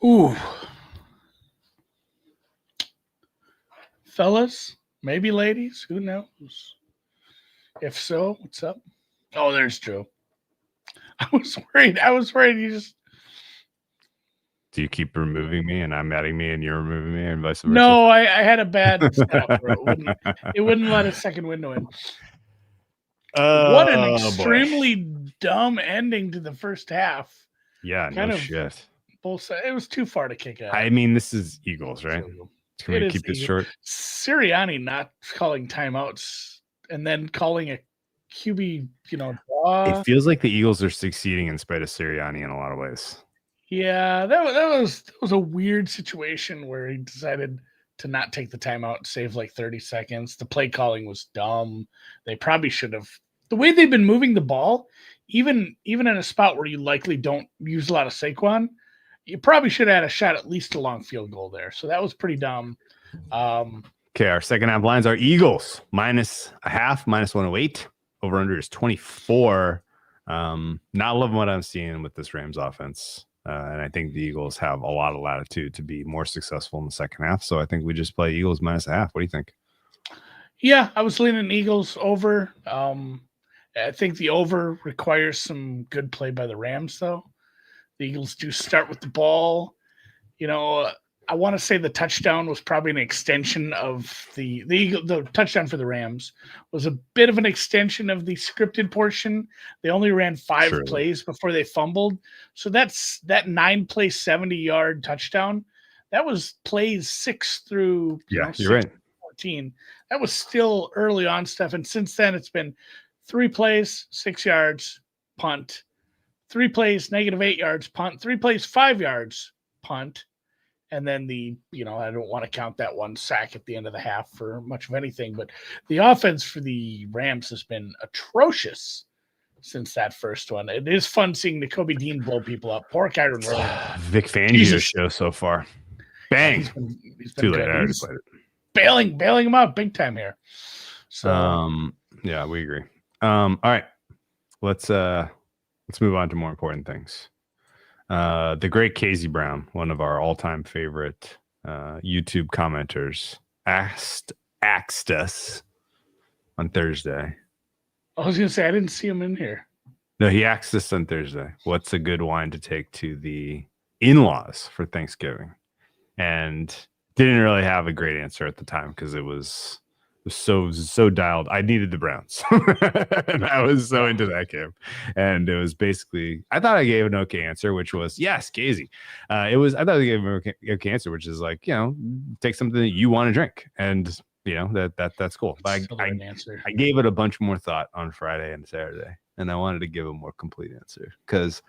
Ooh, fellas, maybe ladies, who knows? If so, what's up? Oh, there's Joe. I was worried. You just Do you keep removing me and I'm adding me and you're removing me and vice versa? no. I had a bad setup, bro. It wouldn't let a second window in. What an Boy. extremely dumb ending to the first half. Yeah, Kind no of shit. both sides. It was too far to kick out. I mean, this is Eagles, right? Can It we is keep this short? Sirianni not calling timeouts and then calling a QB, draw. It feels like the Eagles are succeeding in spite of Sirianni in a lot of ways. Yeah, that was a weird situation where he decided to not take the timeout, save like 30 seconds. The play calling was dumb. They probably should have. The way they've been moving the ball, even in a spot where you likely don't use a lot of Saquon, you probably should have had a shot at least a long field goal there. So that was pretty dumb. Okay, our second half lines are Eagles minus a half, minus 108. Over under is 24. Not loving what I'm seeing with this Rams offense. And I think the Eagles have a lot of latitude to be more successful in the second half. So I think we just play Eagles minus a half. What do you think? Yeah, I was leaning Eagles over. I think the over requires some good play by the Rams, though. The Eagles do start with the ball. I want to say the touchdown was probably an extension of the touchdown for the Rams was a bit of an extension of the scripted portion. They only ran 5 plays before they fumbled. So that 9-play 70-yard touchdown. That was plays 6 through you're right. 14. That was still early on stuff. And since then it's been 3 plays, 6 yards, punt, 3 plays, -8 yards, punt, 3 plays, 5 yards, punt. And then I don't want to count that one sack at the end of the half for much of anything, but the offense for the Rams has been atrocious since that first one. It is fun seeing the Kobe Dean blow people up. Poor Kyron Williams. Vic Fangio show so far. Bang. He's been too good. late. I already played it. Bailing him out big time here. So yeah, we agree. All right. Let's move on to more important things. The great Casey Brown, one of our all-time favorite YouTube commenters, asked us on Thursday. I was going to say, I didn't see him in here. No, he asked us on Thursday, what's a good wine to take to the in-laws for Thanksgiving? And didn't really have a great answer at the time because it was so dialed. I needed the Browns. And I was so into that game. And it was basically, I thought I gave an okay answer, which was, yes, Casey. I thought I gave an okay answer, which is like, take something that you want to drink. And, that's cool. But I gave it a bunch more thought on Friday and Saturday. And I wanted to give a more complete answer because,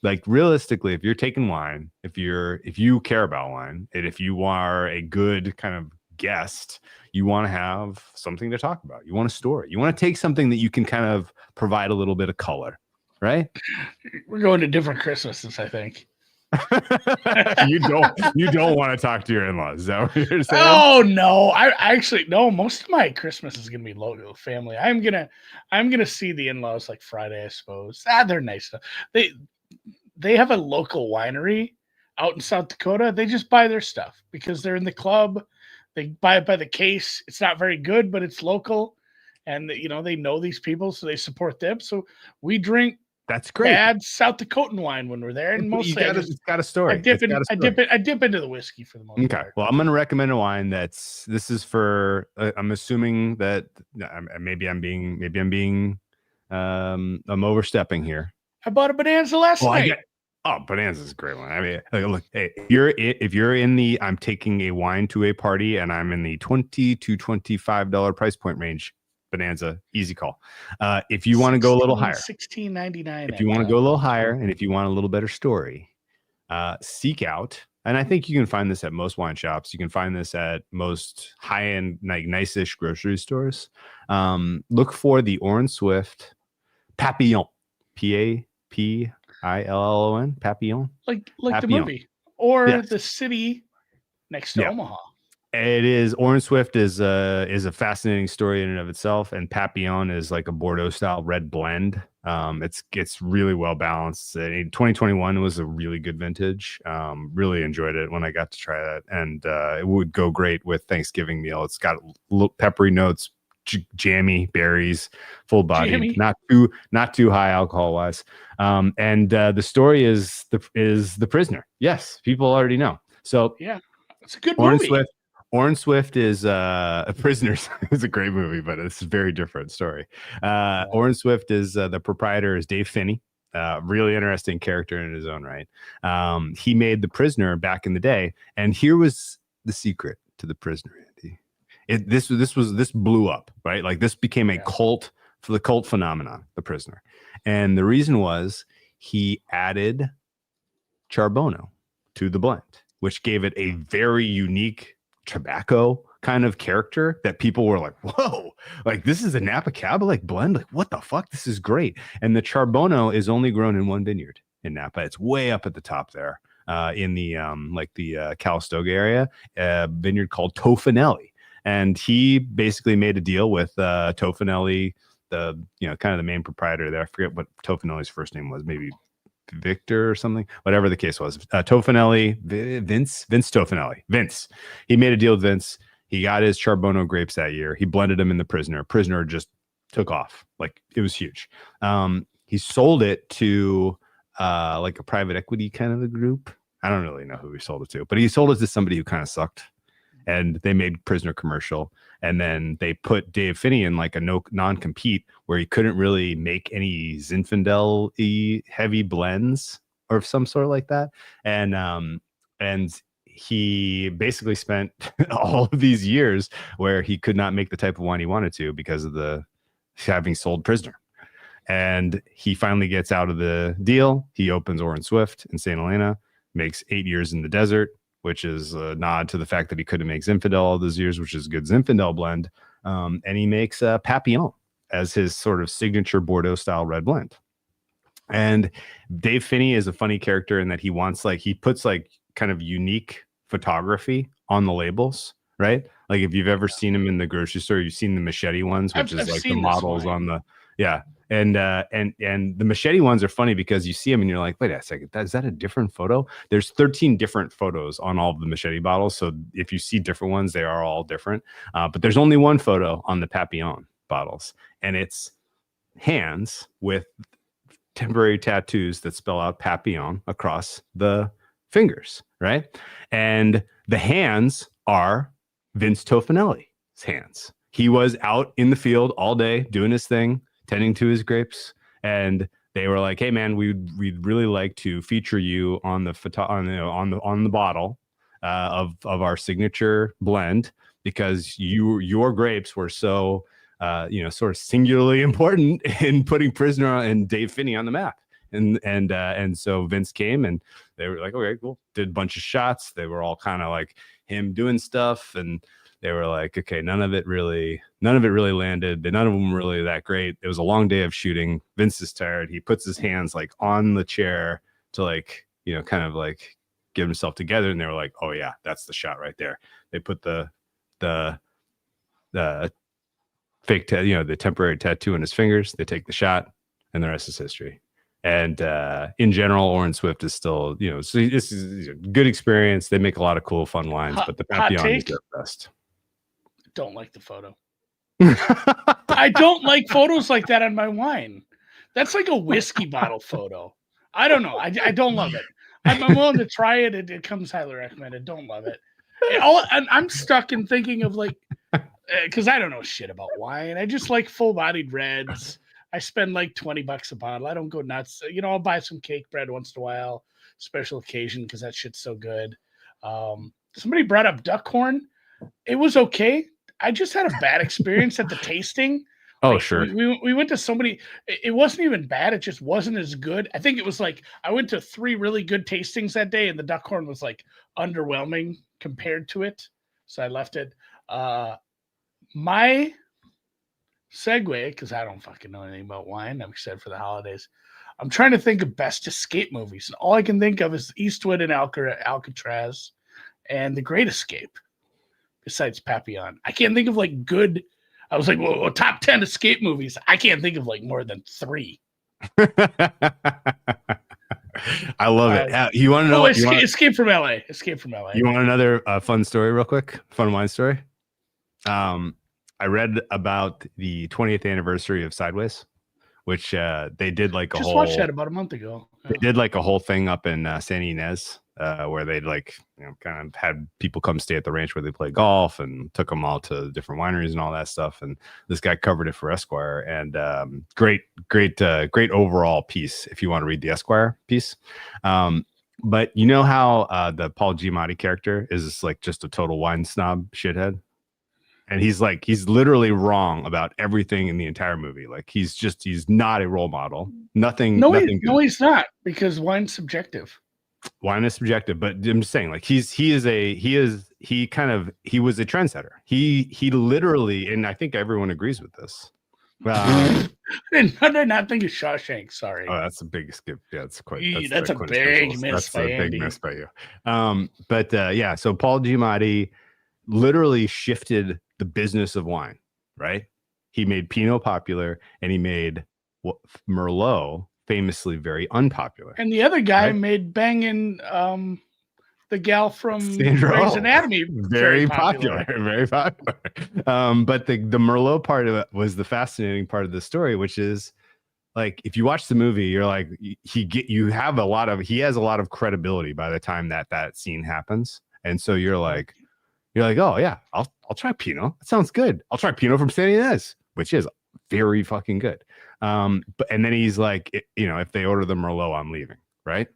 like, realistically, if you're taking wine, if you care about wine, and if you are a good kind of guest, you want to have something to talk about. You want a story. You want to take something that you can kind of provide a little bit of color, right? We're going to different Christmases, I think. You don't want to talk to your in-laws. Is that what you're saying? Oh no, I actually no. Most of my Christmas is gonna be local family. I'm gonna see the in-laws like Friday, I suppose. They're nice stuff. They have a local winery out in South Dakota. They just buy their stuff because they're in the club. They buy it by the case. It's not very good, but it's local, and they know these people, so they support them. So we drink. That's great. Bad South Dakotan wine when we're there, and mostly it's got a story. I dip into the whiskey for the most part. Well, I'm going to recommend a wine this is for. I'm assuming that maybe I'm overstepping here. I bought a Bonanza last night. Bonanza is a great one. I mean, look, hey, if you're in the I'm taking a wine to a party and I'm in the $20 to $25 price point range. Bonanza, easy call. If you want to go a little higher, $16.99. If you want to go a little higher, and if you want a little better story, seek out. And I think you can find this at most wine shops. You can find this at most high-end, like nice-ish grocery stores. Look for the Orange Swift Papillon, Papillon, like the movie or the city next to Omaha. It is. Orange Swift is a fascinating story in and of itself, and Papillon is like a Bordeaux style red blend. It's really well balanced. 2021 was a really good vintage. Really enjoyed it when I got to try that, and it would go great with Thanksgiving meal. It's got little peppery notes, jammy berries, full bodied, Jimmy. not too high alcohol wise. And the story is the prisoner. Yes, people already know. So Yeah, it's a good Orange movie. Swift. Orange Swift is a Prisoners. It's a great movie, but it's a very different story. Orange Swift is the proprietor is Dave Finney. Really interesting character in his own right. He made The Prisoner back in the day, and here was the secret to The Prisoner, Andy. This blew up, right? Like this became a cult for the cult phenomenon, The Prisoner, and the reason was he added Charbono to the blend, which gave it a very unique tobacco kind of character that people were like, whoa, like this is a Napa Cab like blend. Like, what the fuck? This is great. And the Charbono is only grown in one vineyard in Napa. It's way up at the top there in the Calistoga area, a vineyard called Tofanelli. And he basically made a deal with Tofanelli, the kind of the main proprietor there. I forget what Tofanelli's first name was, maybe Victor or something, whatever the case was. Tofanelli, Vince Tofanelli. Vince. He made a deal with Vince. He got his Charbono grapes that year. He blended them in the Prisoner. Prisoner just took off. Like it was huge. He sold it to like a private equity kind of a group. I don't really know who he sold it to, but he sold it to somebody who kind of sucked. And they made Prisoner commercial. And then they put Dave Finney in like a non-compete where he couldn't really make any Zinfandel-y heavy blends or some sort like that. And he basically spent all of these years where he could not make the type of wine he wanted to because of the having sold Prisoner. And he finally gets out of the deal. He opens Orange Swift in St. Helena, makes 8 years in the desert, which is a nod to the fact that he couldn't make Zinfandel all those years, which is a good Zinfandel blend. And he makes Papillon as his sort of signature Bordeaux style red blend. And Dave Finney is a funny character in that he puts like kind of unique photography on the labels, right? Like if you've ever seen him in the grocery store, you've seen the machete ones, which is like the models on the, And the machete ones are funny because you see them and you're like, wait a second, is that a different photo? There's 13 different photos on all of the machete bottles. So if you see different ones, they are all different. But there's only one photo on the Papillon bottles, and it's hands with temporary tattoos that spell out Papillon across the fingers, right? And the hands are Vince Tofanelli's hands. He was out in the field all day doing his thing, tending to his grapes, and they were like, "Hey, man, we'd really like to feature you on the on the bottle of our signature blend because your grapes were so sort of singularly important in putting Prisoner and Dave Finney on the map." And so Vince came and they were like, "Okay, cool." Did a bunch of shots. They were all kind of like him doing stuff, and they were like, okay, none of it really landed. None of them were really that great. It was a long day of shooting. Vince is tired. He puts his hands like on the chair to like, kind of like get himself together. And they were like, oh yeah, that's the shot right there. They put the fake, the temporary tattoo on his fingers. They take the shot, and the rest is history. And in general, Orange Swift is still, so this is a good experience. They make a lot of cool, fun wines, but the Papillon is their best. Don't like the photo. I don't like photos like that on my wine. That's like a whiskey bottle photo. I don't know. I don't love it. I'm willing to try it. It comes highly recommended. Don't love it. I'm stuck in thinking of like, because I don't know shit about wine. I just like full-bodied reds. I spend like $20 a bottle. I don't go nuts. I'll buy some cake bread once in a while, special occasion, because that shit's so good. Somebody brought up Duckhorn. It was okay. I just had a bad experience at the tasting. Oh, sure. We went to somebody. It wasn't even bad. It just wasn't as good. I think it was like I went to 3 really good tastings that day, and the Duckhorn was like underwhelming compared to it. So I left it. My segue, because I don't fucking know anything about wine. I'm excited for the holidays. I'm trying to think of best escape movies. And all I can think of is Eastwood and Alcatraz and The Great Escape. besides Papillon. I can't think of like good. I was like, well, top 10 escape movies. I can't think of like more than 3. I love it. You want to know? Escape from LA. Escape from LA. You want another fun story, real quick? Fun wine story. I read about the 20th anniversary of Sideways, which they did like just watched that about a month ago. They did like a whole thing up in San Ynez, where they'd like, you know, kind of had people come stay at the ranch where they play golf and took them all to different wineries and all that stuff. And this guy covered it for Esquire, and great overall piece if you want to read the Esquire piece. But you know how the Paul Giamatti character is like just a total wine snob shithead? And he's literally wrong about everything in the entire movie. Like he's not a role model. Nothing. No, he's not, because wine's subjective. Wine is subjective, but I'm just saying, like he was a trendsetter. He literally, and I think everyone agrees with this. I did not think of Shawshank. Sorry. Oh, that's a big skip. Yeah, it's quite. That's a big miss by Andy. Big miss by you. Yeah. So Paul Giamatti literally shifted the business of wine, right? He made Pinot popular, and he made Merlot famously very unpopular. And the other guy made banging the gal from Grey's Anatomy very popular. Very popular. But the Merlot part of it was the fascinating part of the story, which is like, if you watch the movie, you're like, he has a lot of credibility by the time that scene happens. And so you're like, oh yeah, I'll try Pinot. That sounds good. I'll try Pinot from San Ynez, which is very fucking good. And then he's like, if they order the Merlot, I'm leaving, right?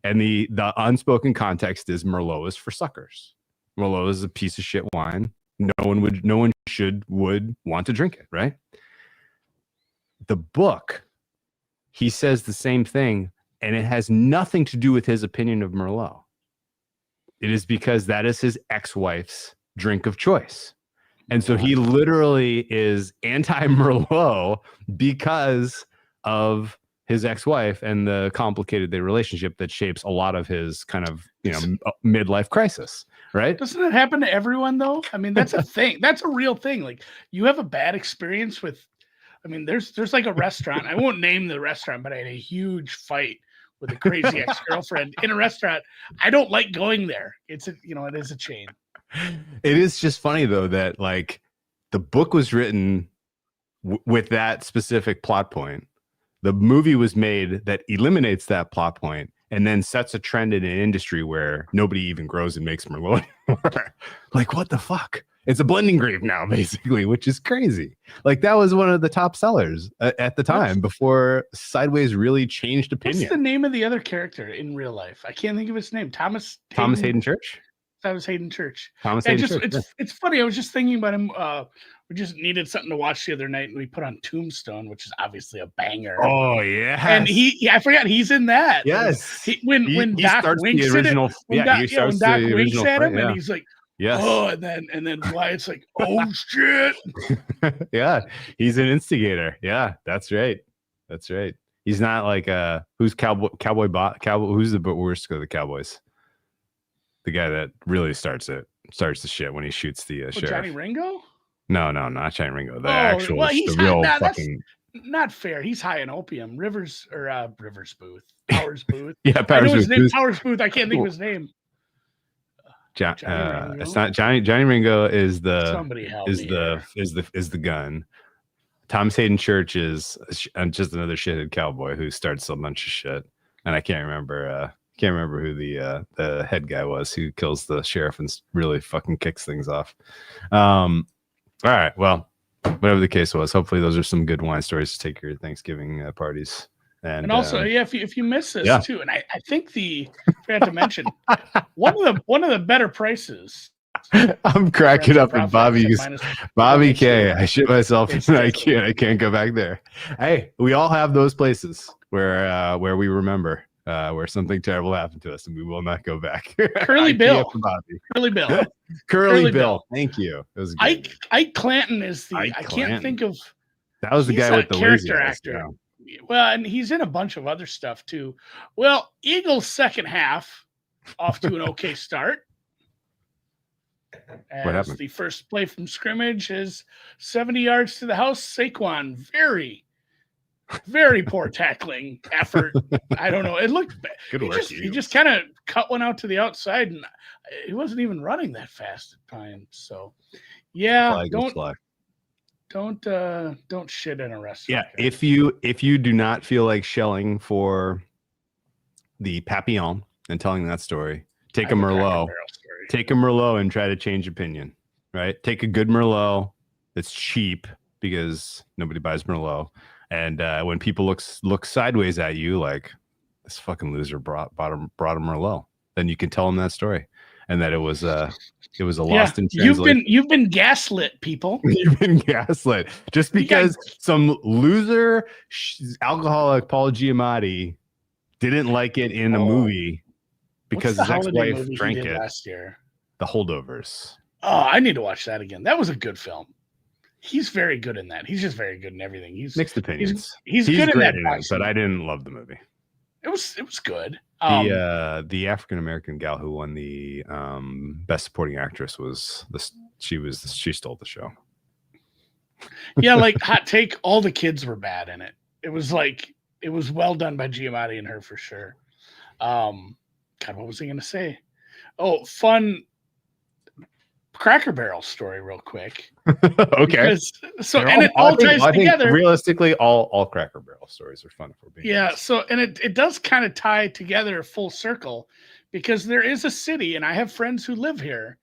And the unspoken context is Merlot is for suckers. Merlot is a piece of shit wine. No one would want to drink it, right? The book, he says the same thing, and it has nothing to do with his opinion of Merlot. It is because that is his ex-wife's drink of choice. And so he literally is anti-Merlot because of his ex-wife and the complicated relationship that shapes a lot of his kind of, midlife crisis, right? Doesn't it happen to everyone, though? I mean, that's a thing. That's a real thing. Like, you have a bad experience with, there's like a restaurant. I won't name the restaurant, but I had a huge fight with a crazy ex-girlfriend in a restaurant. I don't like going there. It is a chain. It is just funny though that like the book was written with that specific plot point. The movie was made that eliminates that plot point and then sets a trend in an industry where nobody even grows and makes Merlot anymore. Like, what the fuck? It's a blending grape now, basically, which is crazy. Like, that was one of the top sellers at the time before Sideways really changed opinion. What's the name of the other character in real life? I can't think of his name. Thomas Hayden Church? That was Hayden Church. It's funny. I was just thinking about him. We just needed something to watch the other night, and we put on Tombstone, which is obviously a banger. Oh yeah, and I forgot he's in that. Yes, when Doc winks at him, when Doc winks at him, and he's like, yes. Oh, and then Wyatt's like, oh shit. Yeah, he's an instigator. Yeah, that's right. He's not like who's Cowboy Bob? Who's the worst of the Cowboys? The guy that really starts the shit when he shoots the sheriff. Johnny Ringo? No, not Johnny Ringo. The real fucking. Not fair. He's high in opium. Rivers Booth. Powers Booth. Yeah, Powers Booth. His name, Powers Booth. I can't think of his name. It's not Johnny Ringo. Is the gun. Thomas Hayden Church is just another shithead cowboy who starts a bunch of shit, and I can't remember who the head guy was who kills the sheriff and really fucking kicks things off. All right, well, whatever the case was, hopefully those are some good wine stories to take your Thanksgiving parties. And also, if you miss this too, and I think I forgot to mention one of the better prices. I'm cracking up at Bobby K. I shit myself and I can't go back there. Hey, we all have those places where we remember where something terrible happened to us and we will not go back. Curly Bill. Curly Bill. Thank you. It was good. Ike Clanton is the I can't think of. That was the guy with the character actor. Well, and he's in a bunch of other stuff too. Well, Eagles' second half off to an okay start. What As happened? the first play from scrimmage is 70 yards to the house. Saquon, very poor tackling effort. I don't know. It looked bad. Good He work, just kind of cut one out to the outside, and he wasn't even running that fast at times. So, yeah, Flag was flag. don't shit in a restaurant. Yeah, if you do not feel like shelling for the Papillon and telling that story, take a Merlot. Take a Merlot and try to change opinion. Right? Take a good Merlot that's cheap because nobody buys Merlot. And when people look sideways at you, like this fucking loser brought a Merlot, then you can tell them that story, and that it was a lost in translation. You've been gaslit, people. You've been gaslit just because some loser alcoholic Paul Giamatti didn't like it in a movie because his ex-wife drank it last year. The Holdovers. Oh, I need to watch that again. That was a good film. He's very good in that. He's just very good in everything. He's mixed opinions. He's good in that, but I didn't love the movie. It was good. The African American gal who won the best supporting actress she stole the show. Yeah, like hot take, all the kids were bad in it. It was well done by Giamatti and her for sure. God, what was I gonna say? Oh, fun Cracker Barrel story real quick. Okay. It all ties together. Realistically, all Cracker Barrel stories are fun if we're being honest. So and it does kind of tie together full circle because there is a city, and I have friends who live here.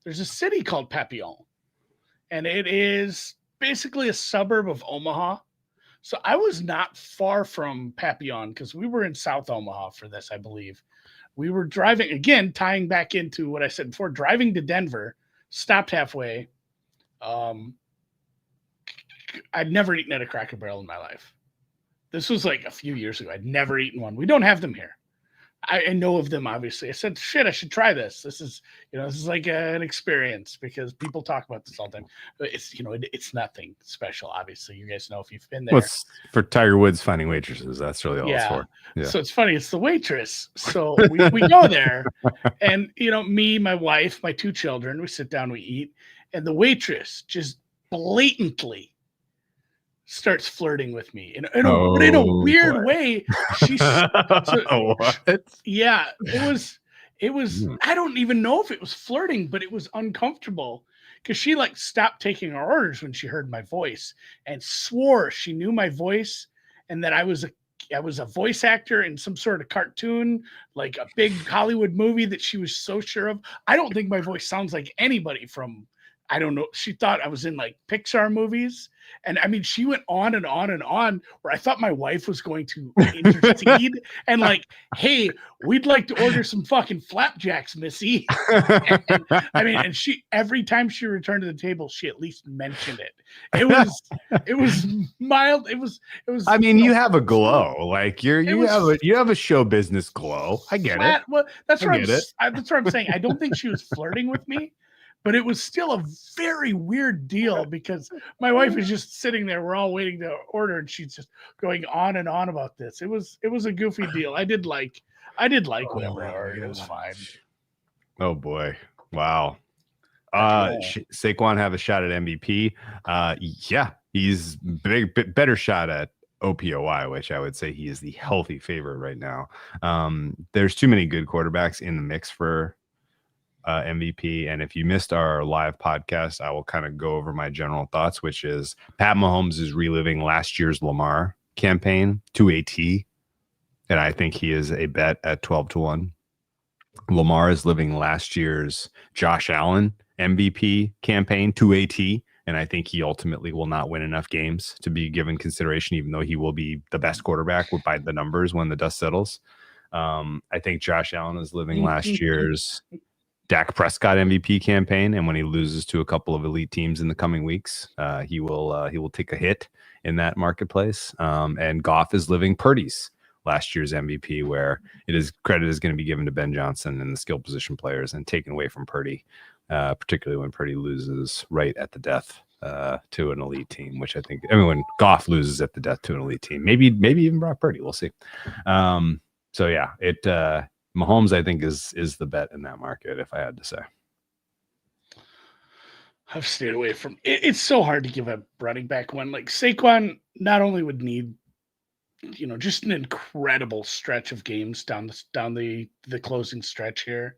There's a city called Papillon, and it is basically a suburb of Omaha. So I was not far from Papillon because we were in South Omaha for this, I believe. We were driving, again, tying back into what I said before, driving to Denver. Stopped halfway. I'd never eaten at a Cracker Barrel in my life. This was like a few years ago. I'd never eaten one. We don't have them here. I know of them, obviously. I said, shit, I should try this. This is like an experience because people talk about this all the time. But it's nothing special, obviously. You guys know if you've been there. Well, it's for Tiger Woods finding waitresses. That's really all it's for. Yeah. So it's funny. It's the waitress. So we go there and, me, my wife, my 2 children, we sit down, we eat. And the waitress just blatantly starts flirting with me in a weird way. What? Yeah, it was I don't even know if it was flirting, but it was uncomfortable because she stopped taking our orders when she heard my voice and swore she knew my voice and that I was a voice actor in some sort of cartoon, like a big Hollywood movie that she was so sure of. I don't think my voice sounds like anybody from, I don't know. She thought I was in like Pixar movies. And I mean, she went on and on and on where I thought my wife was going to intercede and hey, we'd like to order some fucking flapjacks, Missy. And she, every time she returned to the table, she at least mentioned it. It was mild. It was, I mean, you have a glow, like you have a show business glow. I get it. Well, that's what I'm saying. I don't think she was flirting with me. But it was still a very weird deal because my wife is just sitting there. We're all waiting to order, and she's just going on and on about this. It was a goofy deal. I did like whatever I ordered. It was fine. Oh boy! Wow. Saquon have a shot at MVP. Yeah, he's better shot at OPOI, which I would say he is the healthy favorite right now. There's too many good quarterbacks in the mix for MVP. And if you missed our live podcast, I will kind of go over my general thoughts, which is Pat Mahomes is reliving last year's Lamar campaign to a T. And I think he is a bet at 12-1. Lamar is living last year's Josh Allen MVP campaign to a T. And I think he ultimately will not win enough games to be given consideration, even though he will be the best quarterback by the numbers when the dust settles. I think Josh Allen is living last year's Dak Prescott MVP campaign, and when he loses to a couple of elite teams in the coming weeks, he will take a hit in that marketplace. And Goff is living Purdy's last year's MVP, where credit is going to be given to Ben Johnson and the skill position players, and taken away from Purdy, particularly when Purdy loses right at the death to an elite team. Which I think, when Goff loses at the death to an elite team, maybe even Brock Purdy, we'll see. So yeah, Mahomes, I think, is the bet in that market, if I had to say. I've stayed away from it. It's so hard to give a running back one. Like Saquon not only would need, just an incredible stretch of games down the closing stretch here.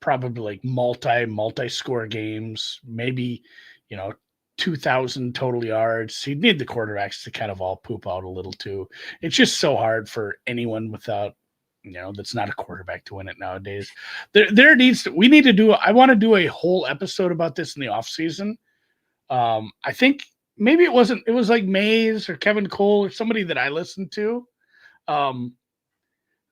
Probably like multi-score games, maybe, you know, 2,000 total yards. So you'd need the quarterbacks to kind of all poop out a little too. It's just so hard for anyone without, that's not a quarterback to win it nowadays. There needs to, we need to do, I want to do a whole episode about this in the off season. I think maybe it was like Mays or Kevin Cole or somebody that I listened to.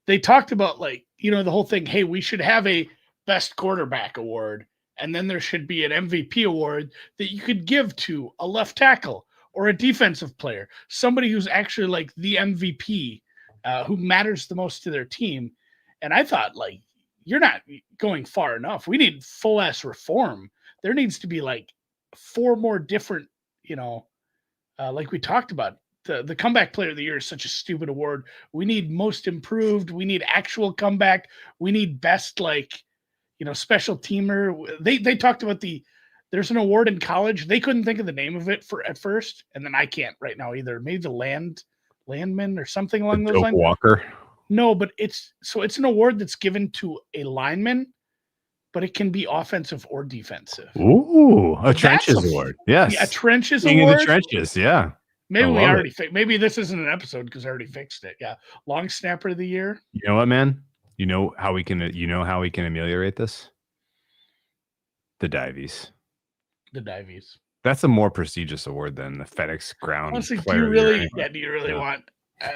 They talked about the whole thing. Hey, we should have a best quarterback award, and then there should be an MVP award that you could give to a left tackle or a defensive player, somebody who's actually like the MVP, who matters the most to their team. And I thought, you're not going far enough. We need full ass reform. There needs to be like 4 more different, like we talked about. The comeback player of the year is such a stupid award. We need most improved. We need actual comeback. We need best, special teamer. They talked about there's an award in college. They couldn't think of the name of it at first. And then I can't right now either. Maybe the landman or something along those lines. Walker. No, but it's an award that's given to a lineman, but it can be offensive or defensive. Ooh, a trenches award. Yes. Yeah, a trenches King award. Of the trenches, yeah. Maybe we already maybe this isn't an episode because I already fixed it. Yeah. Long snapper of the year. You know what, man? You know how we can ameliorate this? The Divies. The Divies. That's a more prestigious award than the FedEx Ground. Honestly, do you really want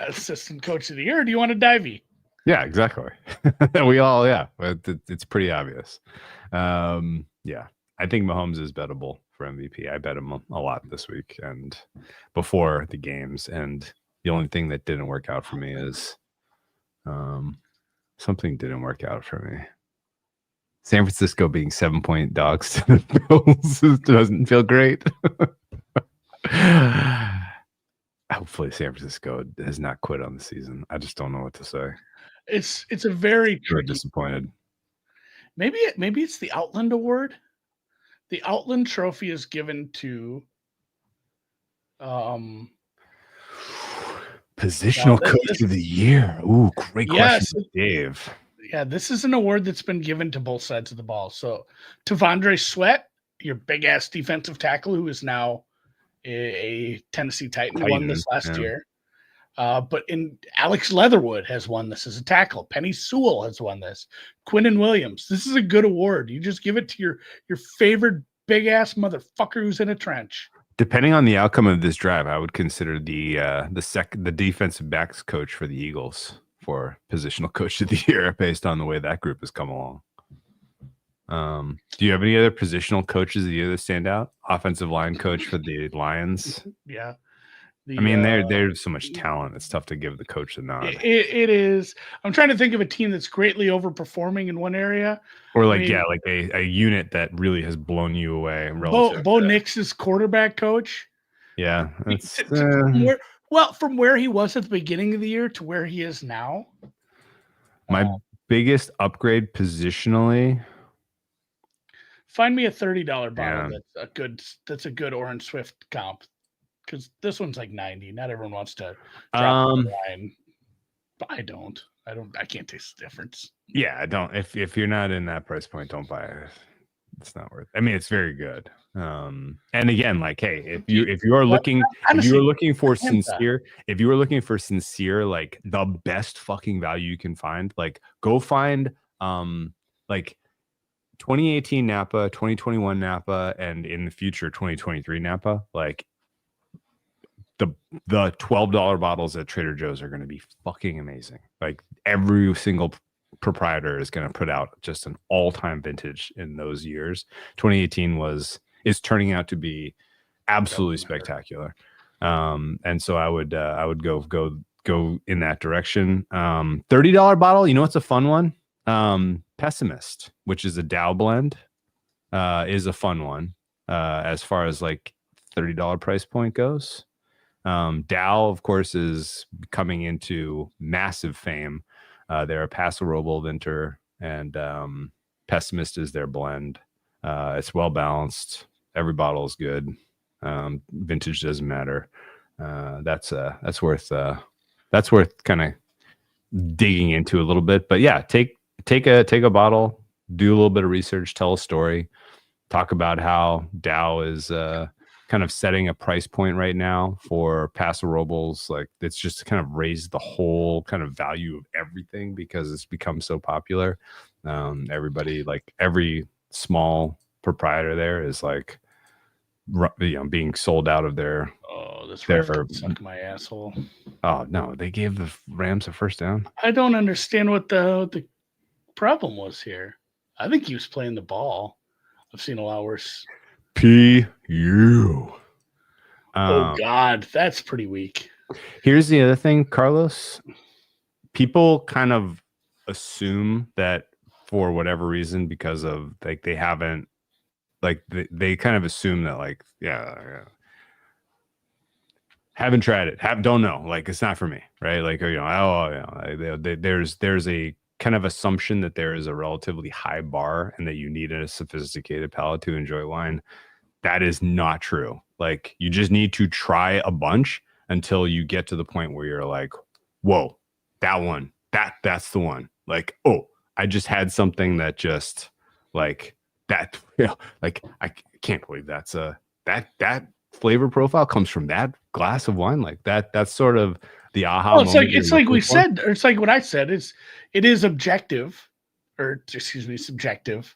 assistant coach of the year, or do you want a Divey? Yeah, exactly. We all, it's pretty obvious. Yeah, I think Mahomes is bettable for MVP. I bet him a lot this week and before the games. And the only thing that didn't work out for me is something didn't work out for me. San Francisco being 7-point dogs to the Bills doesn't feel great. Hopefully San Francisco has not quit on the season. I just don't know what to say. It's a very disappointed. Maybe it's the Outland Award. The Outland Trophy is given to positional coach of the year. Ooh, great question, Dave. Yeah, this is an award that's been given to both sides of the ball. So, Tavondre Sweat, your big ass defensive tackle, who is now a Tennessee Titan, won this last year. But Alex Leatherwood has won this as a tackle. Penny Sewell has won this. Quinnen Williams. This is a good award. You just give it to your favorite big ass motherfucker who's in a trench. Depending on the outcome of this drive, I would consider the defensive backs coach for the Eagles for positional coach of the year based on the way that group has come along. Do you have any other positional coaches of the year that stand out? Offensive line coach for the Lions. Yeah. There's so much talent. It's tough to give the coach the nod. It is. I'm trying to think of a team that's greatly overperforming in one area. Or like a unit that really has blown you away. Bo Nix is quarterback coach. Yeah. From where he was at the beginning of the year to where he is now. My biggest upgrade positionally. Find me a $30 bottle that's a good Orange Swift comp. Because this one's like 90. Not everyone wants to drop the line. But I don't. I can't taste the difference. Yeah, I don't. If you're not in that price point, don't buy it. It's not worth it. I mean, it's very good. And again, hey, if you are looking for sincere, like the best fucking value you can find, go find 2018 Napa, 2021 Napa, and in the future 2023 Napa, the $12 bottles at Trader Joe's are going to be fucking amazing. Every single proprietor is going to put out just an all-time vintage in those years. 2018 is turning out to be absolutely spectacular. And so I would go in that direction. $30 bottle, you know what's a fun one? Pessimist, which is a Dow blend, is a fun one as far as $30 price point goes. Dow, of course, is coming into massive fame. They're a Paso Robles Vintner, and Pessimist is their blend. It's well balanced. Every bottle is good. Vintage doesn't matter. That's worth kind of digging into a little bit. But yeah, take a bottle, do a little bit of research, tell a story, talk about how Dow is kind of setting a price point right now for Paso Robles. Like, it's just kind of raised the whole kind of value of everything because it's become so popular. Everybody, like every small proprietor there is like, being sold out of their. Oh, this ref can suck my asshole. Oh no, they gave the Rams a first down. I don't understand what the problem was here. I think he was playing the ball. I've seen a lot worse. PU. Oh God, that's pretty weak. Here's the other thing, Carlos. People kind of assume that for whatever reason, because of like they haven't, like they kind of assume that like haven't tried it, don't know, like it's not for me, right? Like, there's a kind of assumption that there is a relatively high bar and that you need a sophisticated palate to enjoy wine. That is not true. Like, you just need to try a bunch until you get to the point where you're like, whoa, that one, that's the one. Like, oh, I just had something that just like that, like I can't believe that's that flavor profile comes from that glass of wine. Like that's sort of the aha. Well, it's like we said, or it's like what I said. It is objective, or excuse me, subjective.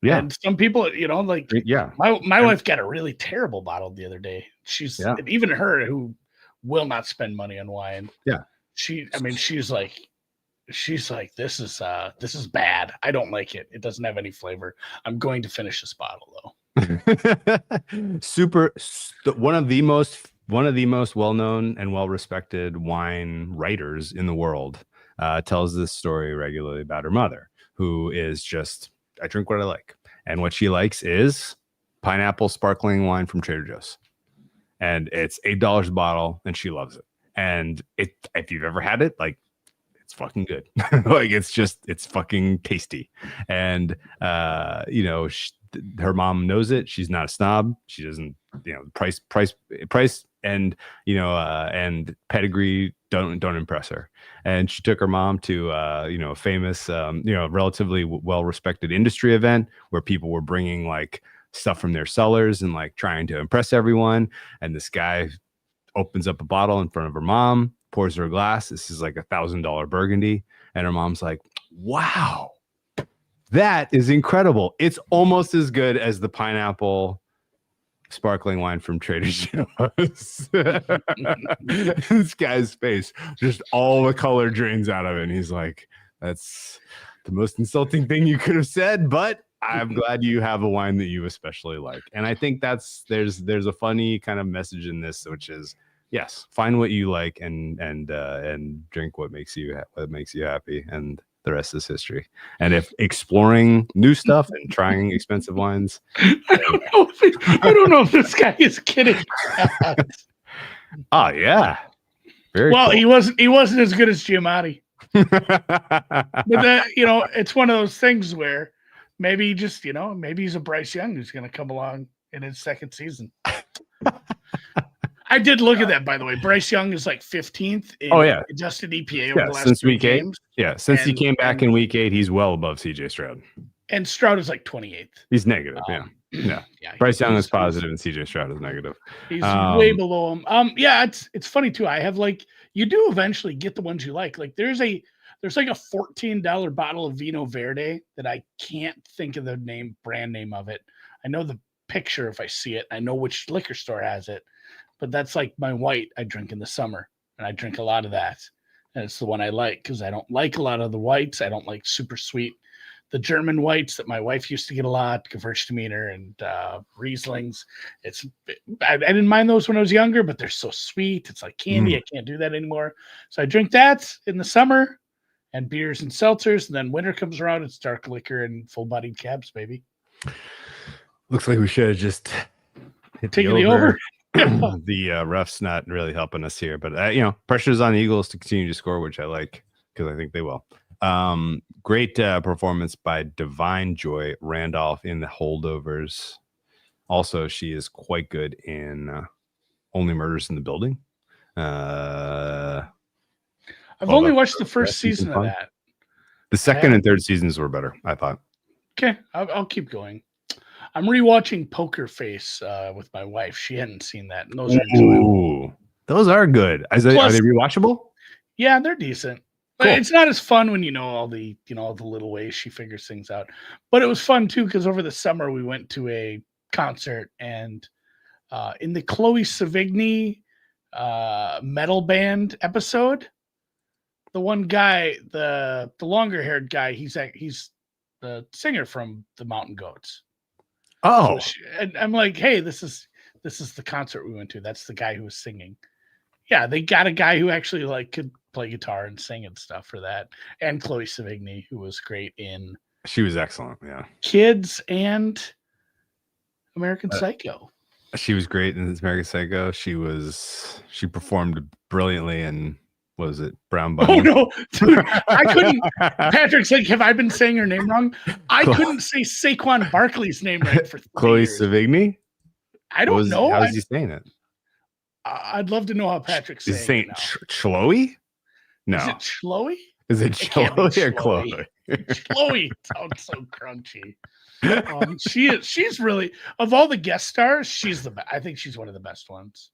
Yeah. And some people, like my wife got a really terrible bottle the other day. She's even her who will not spend money on wine. Yeah. She's like, this is bad. I don't like it. It doesn't have any flavor. I'm going to finish this bottle though. One of the most well-known and well-respected wine writers in the world tells this story regularly about her mother, who is just, I drink what I like. And what she likes is pineapple sparkling wine from Trader Joe's. And it's $8 a bottle, and she loves it. And if you've ever had it, like, it's fucking good. Like, it's fucking tasty. And, her mom knows it. She's not a snob. She doesn't, price and, and pedigree don't impress her. And she took her mom to, a famous, relatively well-respected industry event where people were bringing like stuff from their cellars and like trying to impress everyone. And this guy opens up a bottle in front of her mom, pours her a glass. This is like $1,000 Burgundy. And her mom's like, wow, that is incredible. It's almost as good as the pineapple sparkling wine from Trader Joe's. This guy's face, just all the color drains out of it. And he's like, that's the most insulting thing you could have said, but I'm glad you have a wine that you especially like. And I think there's a funny kind of message in this, which is, yes, find what you like and drink what makes you happy, and the rest is history. And if exploring new stuff and trying expensive wines, I don't know if this guy is kidding. Oh yeah, very well. Cool. He wasn't as good as Giamatti. But that, it's one of those things where maybe just, maybe he's a Bryce Young who's going to come along in his second season. I did look at that, by the way. Bryce Young is like 15th in adjusted EPA over the last since 3 week 8. games. Yeah, since he came back in week 8, he's well above CJ Stroud. And Stroud is like 28th. He's negative, yeah. Bryce Young is positive and CJ Stroud is negative. He's way below him. It's funny too. I have like, you do eventually get the ones you like. Like there's like a $14 bottle of Vino Verde that I can't think of the brand name of it. I know the picture if I see it. I know which liquor store has it. But that's like my white I drink in the summer, and I drink a lot of that. And it's the one I like because I don't like a lot of the whites. I don't like super sweet. The German whites that my wife used to get a lot, Gewürztraminer and Rieslings. I didn't mind those when I was younger, but they're so sweet. It's like candy. I can't do that anymore. So I drink that in the summer, and beers and seltzers. And then winter comes around, it's dark liquor and full-bodied cabs, baby. Looks like we should have just taken the over. The ref's not really helping us here, but pressure's on the Eagles to continue to score, which I like because I think they will. Great performance by Divine Joy Randolph in The Holdovers. Also, she is quite good in Only Murders in the Building. I've 12 only watched the episodes. first Season season of fun. that. The second and third seasons were better, I thought. Okay, I'll keep going. I'm rewatching Poker Face with my wife. She hadn't seen that, and those are enjoyable. Ooh, those are good. Are they rewatchable? Yeah, they're decent. But Cool. it's not as fun when you know all the little ways she figures things out. But it was fun too because over the summer we went to a concert, and in the Chloe Sevigny metal band episode, the one guy, the longer haired guy, he's the singer from the Mountain Goats. Oh, So and I'm like, hey, this is the concert we went to. That's the guy who was singing. Yeah, they got a guy who actually like could play guitar and sing and stuff for that. And Chloe Sevigny, who was great in she was excellent. Yeah, Kids and American Psycho. She was great in American Psycho. She performed brilliantly in, what was it, Brown Bunny? Oh no, dude, I couldn't. Patrick's like, have I been saying her name wrong? I couldn't say Saquon Barkley's name right for 3 Chloe years. Sevigny. I don't know. How is he saying it? I'd love to know how Patrick's saying. Is he saying it now. Chloe? No. Is it Chloe? Is it Chloe or Chloe? Chloe sounds so crunchy. She's really, of all the guest stars, she's the best. I think she's one of the best ones.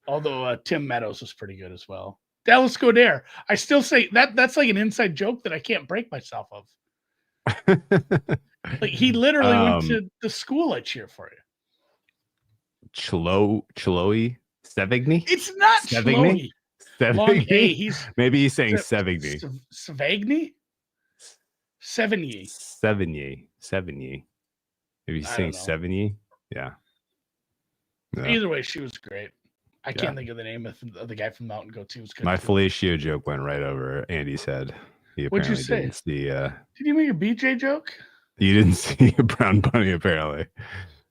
Although Tim Meadows was pretty good as well. Dallas Goddard. I still say that's like an inside joke that I can't break myself of. Like he literally went to the school I cheer for you. Chloe Sevigny? It's not Sevigny. Sevigny? Maybe he's saying Sevigny. Sevigny? Sevigny. Maybe he's saying Sevigny. Yeah. Either way, she was great. I can't think of the name of the guy from Mountain Goats. He was good. My fellatio joke went right over Andy's head. He What'd you say? Didn't see, did you make a BJ joke? You didn't see a Brown Bunny, apparently.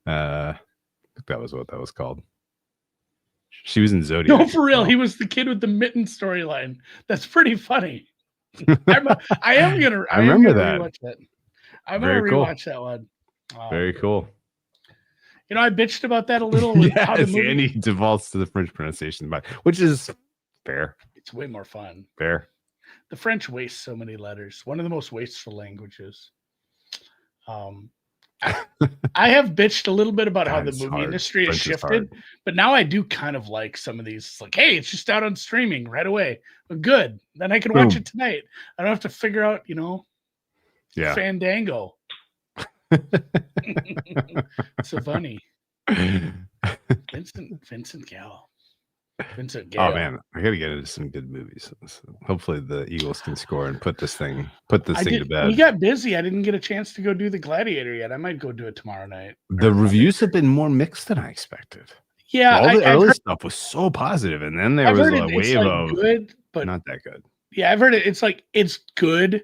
That was what that was called. She was in Zodiac. No, for real. He was the kid with the mitten storyline. That's pretty funny. I am gonna rewatch that. I'm gonna rewatch that one. Very cool. You know, I bitched about that a little. With how the movie... Andy defaults to the French pronunciation, which is fair. It's way more fun. Fair. The French waste so many letters. One of the most wasteful languages. I have bitched a little bit about how the movie industry has shifted, but now I do kind of like some of these. It's like, hey, it's just out on streaming right away. Well, good. Then I can watch it tonight. I don't have to figure out, Fandango. So funny. Vincent Gallo. Oh man, I gotta get into some good movies. So hopefully the Eagles can score and put this thing to bed. We got busy. I didn't get a chance to go do the Gladiator yet. I might go do it tomorrow night. The reviews have been more mixed than I expected. Yeah, all the early stuff was so positive, and then there was a wave of good, but not that good. Yeah, I've heard it. It's like it's good,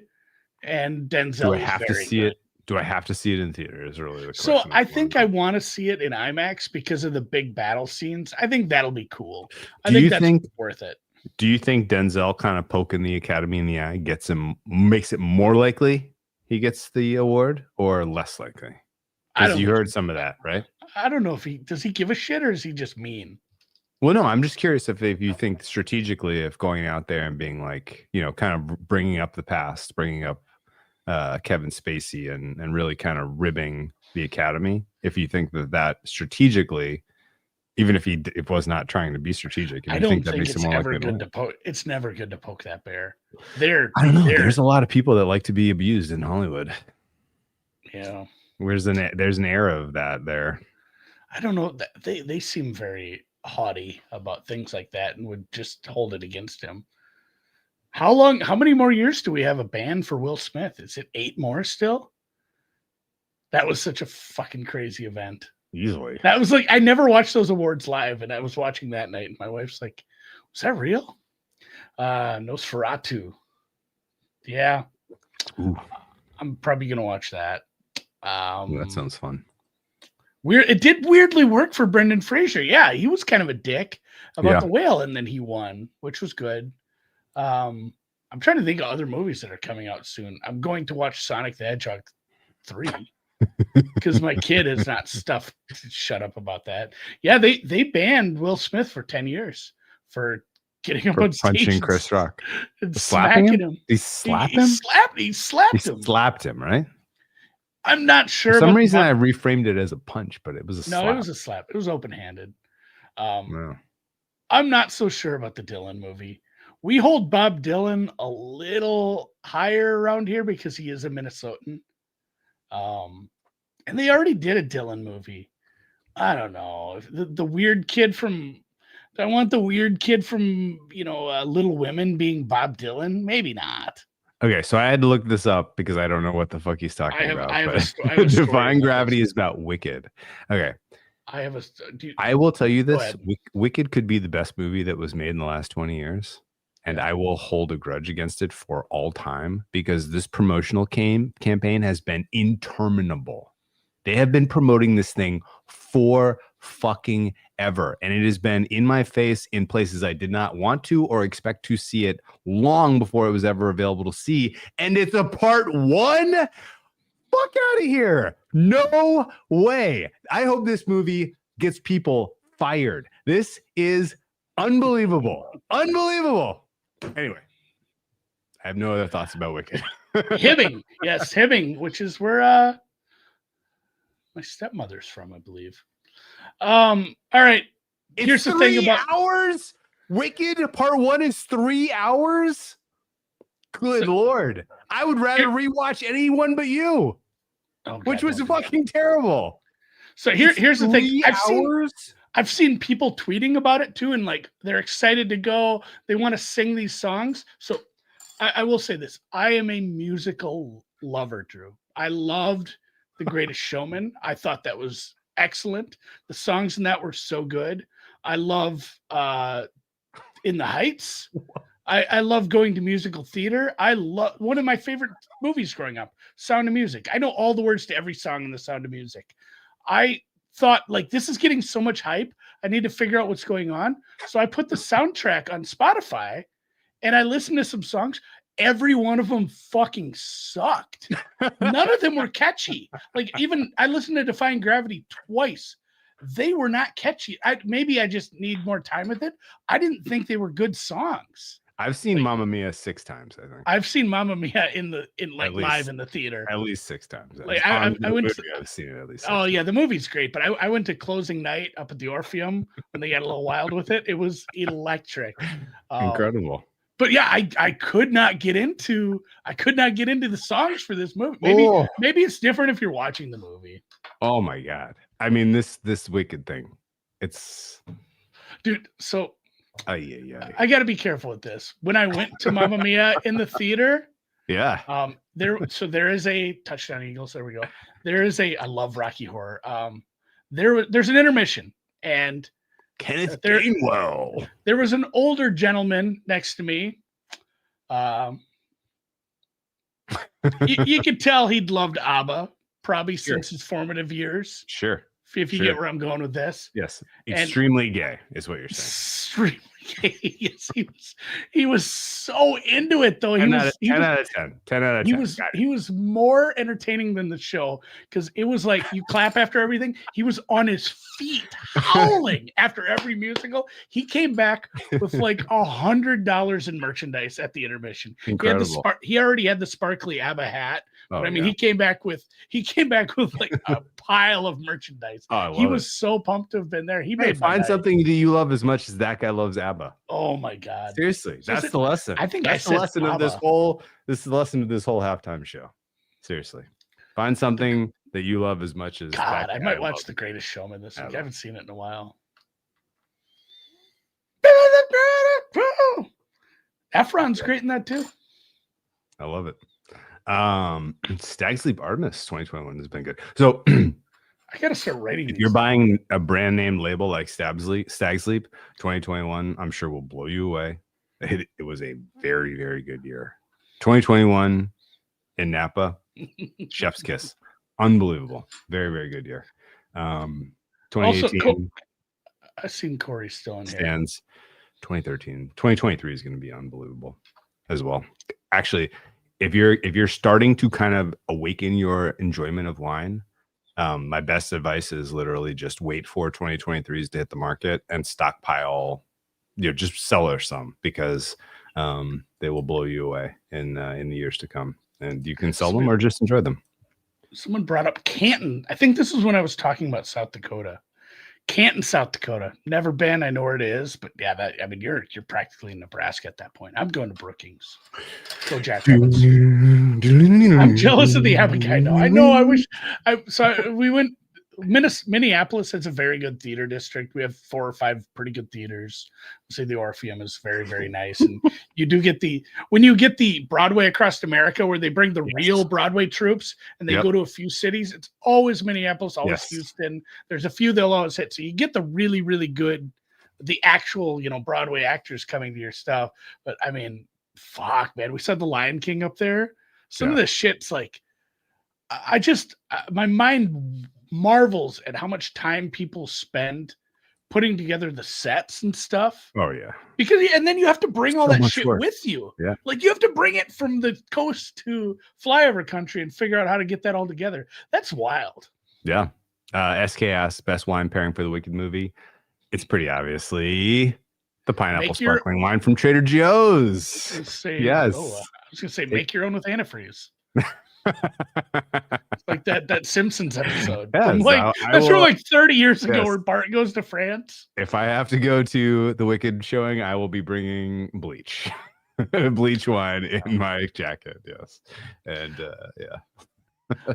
and Denzel. Do I have to see it? Do I have to see it in theaters? Really? So I think I want to see it in IMAX because of the big battle scenes. I think that'll be cool. I think that's worth it. Do you think Denzel kind of poking the Academy in the eye makes it more likely he gets the award or less likely? Because you heard some of that, right? I don't know if does he give a shit or is he just mean? Well, no, I'm just curious if you think strategically, if going out there and being like, kind of bringing up the past, bringing up Kevin Spacey and really kind of ribbing the Academy, if you think that strategically, even if it was not trying to be strategic, I don't think it's ever good to poke. It's never good to poke that bear. I don't know. There's a lot of people that like to be abused in Hollywood. Yeah, there's an era of that there. I don't know. They seem very haughty about things like that and would just hold it against him. How many more years do we have a ban for Will Smith? Is it 8 more still? That was such a fucking crazy event. Easily. That was like, I never watched those awards live, and I was watching that night, and my wife's like, was that real? Nosferatu. Yeah. Ooh. I'm probably going to watch that. That sounds fun. It did weirdly work for Brendan Fraser. Yeah, he was kind of a dick about the whale, and then he won, which was good. I'm trying to think of other movies that are coming out soon. I'm going to watch Sonic the Hedgehog 3 because my kid is not stuffed to shut up about that. Yeah, they banned Will Smith for 10 years for getting him For on stage punching and, Chris Rock. and Slapping smacking him? him. He slapped He him? slapped. He He slapped him. slapped him, right? I'm not For sure some about reason, I the reframed it as a punch, but it was a no. slap. It was a slap. It was open handed. No. I'm not so sure about the Dylan movie. We hold Bob Dylan a little higher around here because he is a Minnesotan. And they already did a Dylan movie. I don't know. The weird kid from I want the weird kid from, Little Women being Bob Dylan. Maybe not. Okay, so I had to look this up because I don't know what the fuck he's talking about. I have but a story Defying about Gravity this. is about Wicked. Okay, I have a. I will tell you Go this: ahead. Wicked could be the best movie that was made in the last 20 years, and I will hold a grudge against it for all time because this promotional campaign has been interminable. They have been promoting this thing for fucking ever, and it has been in my face in places I did not want to or expect to see it long before it was ever available to see. And it's a part one. Fuck out of here. No way. I hope this movie gets people fired. This is unbelievable. Unbelievable. Anyway, I have no other thoughts about Wicked. Hibbing. Yes, Hibbing, which is where my stepmother's from, I believe. All right. Here's the thing about hours. Wicked part one is 3 hours. Good Lord. I would rather rewatch anyone but you, which was fucking terrible. So here's the thing. Hours? I've seen people tweeting about it too, and like they're excited to go. They want to sing these songs. So I will say this: I am a musical lover, Drew. I loved The Greatest Showman. I thought that was excellent. The songs in that were so good. I love In the Heights. I love going to musical theater. I love one of my favorite movies growing up, Sound of Music. I know all the words to every song in The Sound of Music. I thought, like, this is getting so much hype. I need to figure out what's going on. So I put the soundtrack on Spotify and I listened to some songs. Every one of them fucking sucked. None of them were catchy. Like, even I listened to Defying Gravity twice. They were not catchy. Maybe I just need more time with it. I didn't think they were good songs. I've seen Mamma Mia 6 times, I think. I've seen Mamma Mia in least, live in the theater. At least 6 times. Like I went to, I've seen it at least. Oh yeah, the movie's great, but I went to closing night up at the Orpheum when they got a little wild with it. It was electric. Incredible. But yeah, I could not get into the songs for this movie. Maybe it's different if you're watching the movie. Oh my God. I mean, this Wicked thing. It's dude, so yeah. I got to be careful with this. When I went to Mamma Mia in the theater, yeah. There is a Touchdown Eagles. There we go. I love Rocky Horror. There's an intermission, and Kenneth Gainwell. There was an older gentleman next to me. You could tell he'd loved ABBA probably since his formative years. Sure. If you get where I'm going with this. Yes. Extremely gay is what you're saying. Extremely gay. Yes, he was so into it though. 10 out of 10. 10 out of 10. He was more entertaining than the show because it was like you clap after everything. He was on his feet howling after every musical. He came back with like $100 in merchandise at the intermission. Incredible. He already had the sparkly ABBA hat. But I mean, yeah. he came back with like a pile of merchandise. He was so pumped to have been there. He made find something that you love as much as that guy loves ABBA. Oh my God! Seriously, that's the lesson. I think that's the lesson of this whole. This is the lesson of this whole halftime show. Seriously, find something that you love as much as. God, I might watch The Greatest Showman this week. I haven't seen it in a while. Efron's great in that too. I love it. Stag Sleep Artemis 2021 has been good. So I gotta start writing. If you're buying a brand name label like Stag Sleep 2021, I'm sure will blow you away. It was a very, very good year. 2021 in Napa, chef's kiss. Unbelievable. Very, very good year. 2018. Also, I've seen Corey still in stands. 2013. 2023 is going to be unbelievable. as well. Actually, if you're starting to kind of awaken your enjoyment of wine, my best advice is literally just wait for 2023s to hit the market and stockpile, just sell some, because they will blow you away in the years to come, and you can sell them or just enjoy them. Someone brought up Canton. I think this was when I was talking about South Dakota. Canton, South Dakota. Never been. I know where it is, but yeah, you're practically in Nebraska at that point. I'm going to Brookings. Go Jack Evans. I'm jealous of the Abbott guy. I know. I wish. We went. Minneapolis has a very good theater district. We have 4 or 5 pretty good theaters. I'll say the Orpheum is very, very nice, and you do get when you get the Broadway Across America, where they bring the real Broadway troops and they go to a few cities. It's always Minneapolis, always Houston. There's a few they'll always hit, so you get the really, really good, the actual Broadway actors coming to your stuff. But I mean, fuck, man, we saw the Lion King up there. Some of the shit's like, my mind marvels at how much time people spend putting together the sets and stuff. Oh yeah, and then you have to bring all that shit with you. Yeah, like you have to bring it from the coast to flyover country and figure out how to get that all together. That's wild. Yeah. SKS best wine pairing for the Wicked movie. It's pretty obviously the pineapple sparkling wine from Trader Joe's. Yes. I was gonna say make your own with antifreeze. Like that Simpsons episode. Yeah, that's from like 30 years ago where Bart goes to France. If I have to go to the Wicked showing, I will be bringing bleach. Bleach wine in my jacket. Yes. And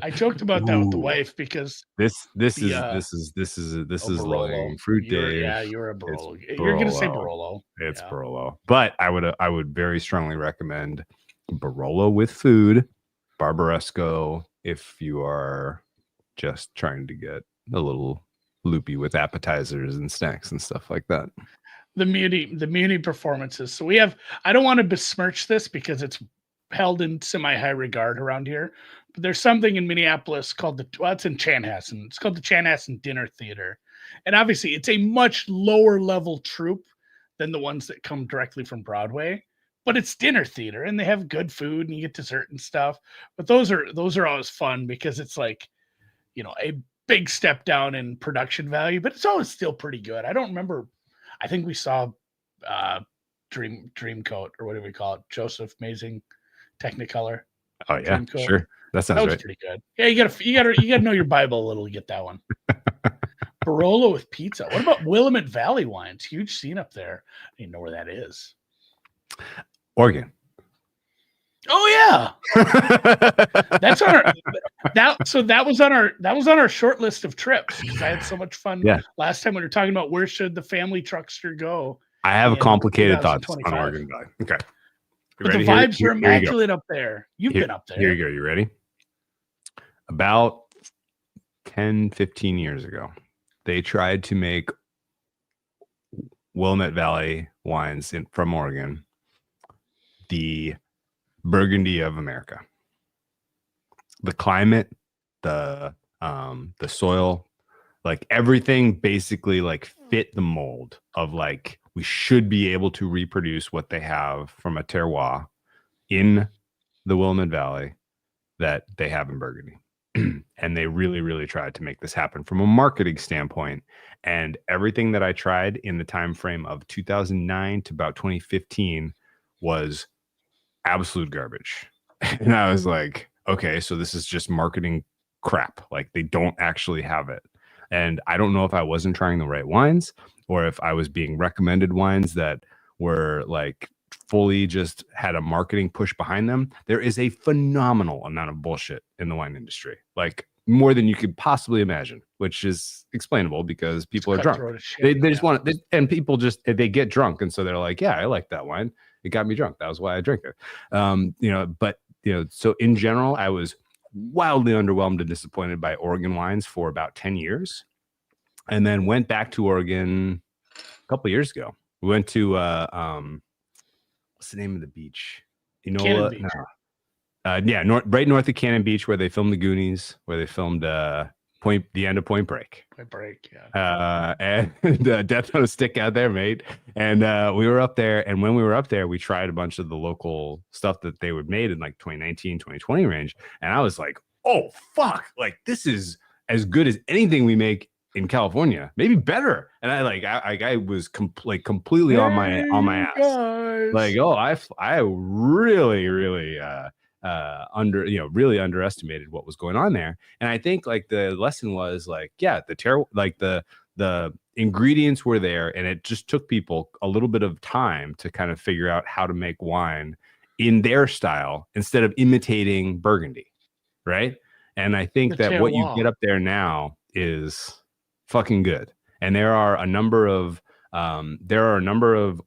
I joked about that with the wife because this is low-hanging fruit, Dave. Yeah, you're a Barolo. You're gonna say Barolo. It's Barolo. But I would very strongly recommend Barolo with food. Barbaresco if you are just trying to get a little loopy with appetizers and snacks and stuff like that. The Muni performances. So I don't want to besmirch this because it's held in semi-high regard around here, but there's something in Minneapolis called it's in Chanhassen. It's called the Chanhassen Dinner Theater. And obviously it's a much lower level troupe than the ones that come directly from Broadway. But it's dinner theater and they have good food and you get dessert and stuff. But those are always fun because it's like, a big step down in production value, but it's always still pretty good. I don't remember. I think we saw Dreamcoat, or what do we call it? Joseph Amazing Technicolor. Oh yeah, Dreamcoat. Sure. That sounds right. Pretty good. Yeah, you gotta know your Bible a little to get that one. Barolo with pizza. What about Willamette Valley wines? Huge scene up there. I don't even know where that is. Oregon. Oh yeah, that's on our that was on our short list of trips because I had so much fun last time when we were talking about where should the family truckster go. I have complicated thoughts on Oregon Valley. Okay, but the vibes are immaculate up there. You've been up there. Here you go. You ready? About 10-15 years ago, they tried to make Willamette Valley wines from Oregon the Burgundy of America. The climate, the soil, like everything basically like fit the mold of like we should be able to reproduce what they have from a terroir in the Willamette Valley that they have in Burgundy. And they really, really tried to make this happen from a marketing standpoint. And everything that I tried in the time frame of 2009 to about 2015 was absolute garbage. And I was like, okay, so this is just marketing crap. Like they don't actually have it. And I don't know if I wasn't trying the right wines or if I was being recommended wines that were like fully just had a marketing push behind them. There is a phenomenal amount of bullshit in the wine industry, like more than you could possibly imagine, which is explainable because people are drunk. They just want it, and people just they get drunk, and so they're like, yeah, I like that wine. It got me drunk. That was why I drink it. So in general, I was wildly underwhelmed and disappointed by Oregon wines for about 10 years. And then went back to Oregon a couple of years ago. We went to, what's the name of the beach? Cannon Beach. Right north of Cannon Beach, where they filmed the Goonies, where they filmed the end of Point Break. Point Break, yeah. And Death Note Stick out there, mate. And we were up there. And when we were up there, we tried a bunch of the local stuff that they would made in like 2019, 2020 range. And I was like, oh, fuck. Like, this is as good as anything we make in California, maybe better. And I was completely on my ass. Guys. Like, oh, I really really underestimated what was going on there. And I think like the lesson was like, yeah, the ingredients were there, and it just took people a little bit of time to kind of figure out how to make wine in their style instead of imitating Burgundy, right? And I think that what you get up there now is fucking good. And there are a number of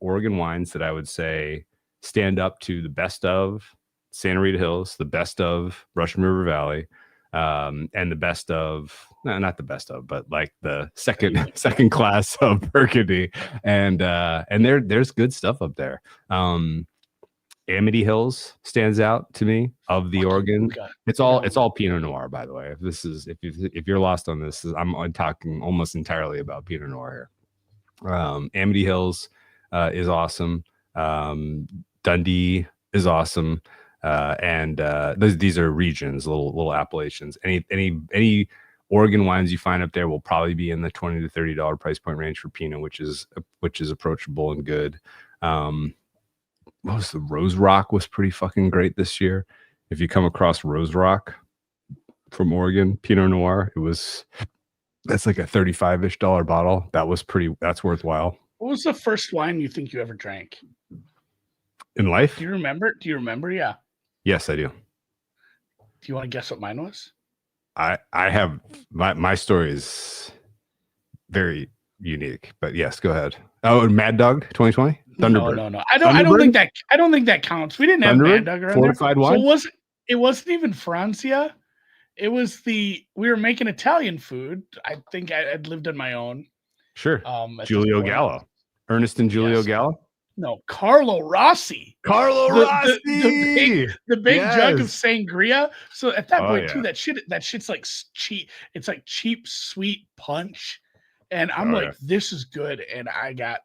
Oregon wines that I would say stand up to the best of Santa Rita Hills, the best of Russian River Valley, and the best of not the best of, but like the second class of Burgundy. And there's good stuff up there. Amity Hills stands out to me of the Oregon. It's all Pinot Noir, by the way. If you're lost on this, I'm talking almost entirely about Pinot Noir here. Amity Hills is awesome. Dundee is awesome. And these are regions, little appellations. Any Oregon wines you find up there will probably be in the $20 to $30 price point range for Pinot, which is approachable and good. What was the Rose Rock was pretty fucking great this year. If you come across Rose Rock from Oregon, Pinot Noir, that's like a $35-ish bottle. That's worthwhile. What was the first wine you think you ever drank in life? Do you remember? Yeah. Yes, I do. Do you want to guess what mine was? I have my story is very unique, but yes, go ahead. Oh, Mad Dog 2020 Thunderbird. No. I don't think that counts. We didn't have Mad Dog around fortified there. Wine? So it wasn't even Francia. It was we were making Italian food. I think I'd lived on my own. Sure. Giulio Gallo. Ernest and Giulio Gallo? No, Carlo Rossi. Rossi. The big jug of sangria. So at that point too, that shit's like cheap. It's like cheap sweet punch. And I'm this is good. And I got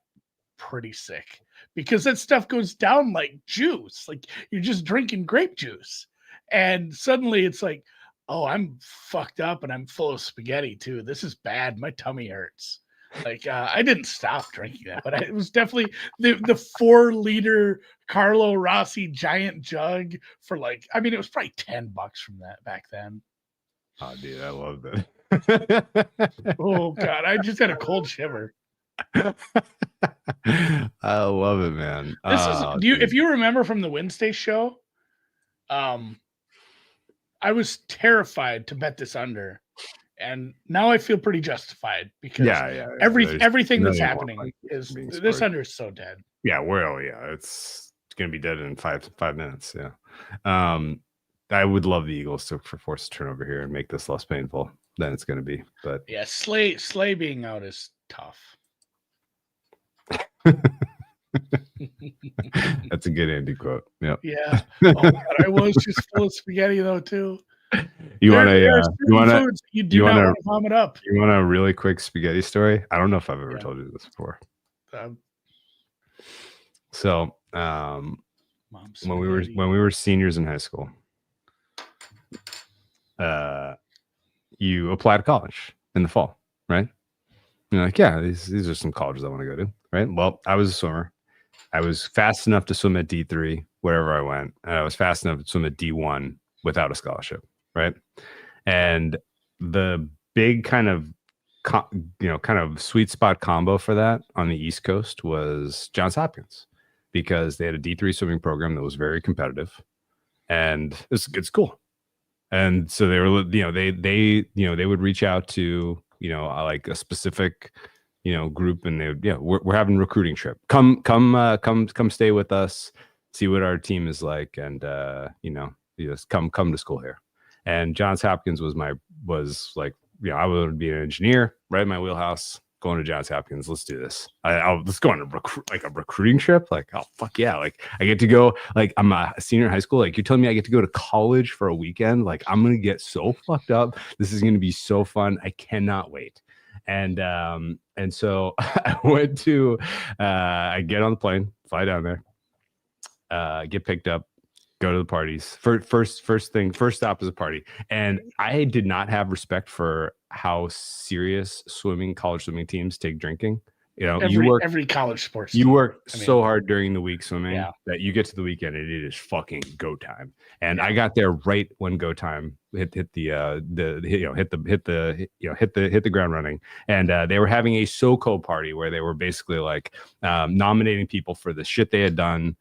pretty sick because that stuff goes down like juice. Like you're just drinking grape juice. And suddenly it's like, oh, I'm fucked up and I'm full of spaghetti too. This is bad. My tummy hurts. Like I didn't stop drinking that, but it was definitely the 4-liter Carlo Rossi giant jug for it was probably $10 from that back then. Oh, dude, I love that. Oh God, I just had a cold shiver. I love it, man. If you remember from the Wednesday show, I was terrified to bet this under. And now I feel pretty justified because everything that's happening is this under is so dead. Yeah, it's gonna be dead in five minutes. Yeah. I would love the Eagles to force a turnover here and make this less painful than it's gonna be. But yeah, Slay being out is tough. That's a good Andy quote. Yep. Yeah. Oh, God, I was just full of spaghetti though too. You want to vomit up. You want a really quick spaghetti story? I don't know if I've ever told you this before. So, when we were seniors in high school, you apply to college in the fall, right? You're like, yeah, these are some colleges I want to go to, right? Well, I was a swimmer. I was fast enough to swim at D3 wherever I went, and I was fast enough to swim at D1 without a scholarship. Right. And the big kind of sweet spot combo for that on the East Coast was Johns Hopkins, because they had a D3 swimming program that was very competitive and it's a good school. And so they were, they would reach out to, like a specific, group, and they would, we're having a recruiting trip. Come stay with us, see what our team is like. And, just come to school here. And Johns Hopkins was like, I would be an engineer, right in my wheelhouse. going to Johns Hopkins. Let's do this. Let's go on a recruiting trip. Like, oh fuck yeah! Like I get to go. Like I'm a senior in high school. Like you're telling me I get to go to college for a weekend. Like I'm gonna get so fucked up. This is gonna be so fun. I cannot wait. And so I went to. I get on the plane, fly down there, get picked up. Go to the parties. First stop is a party. And I did not have respect for how serious college swimming teams take drinking. You know, every college sports. You work so hard during the week swimming that you get to the weekend and it is fucking go time. And I got there right when go time hit the ground running. And they were having a SoCo party where they were basically like nominating people for the shit they had done.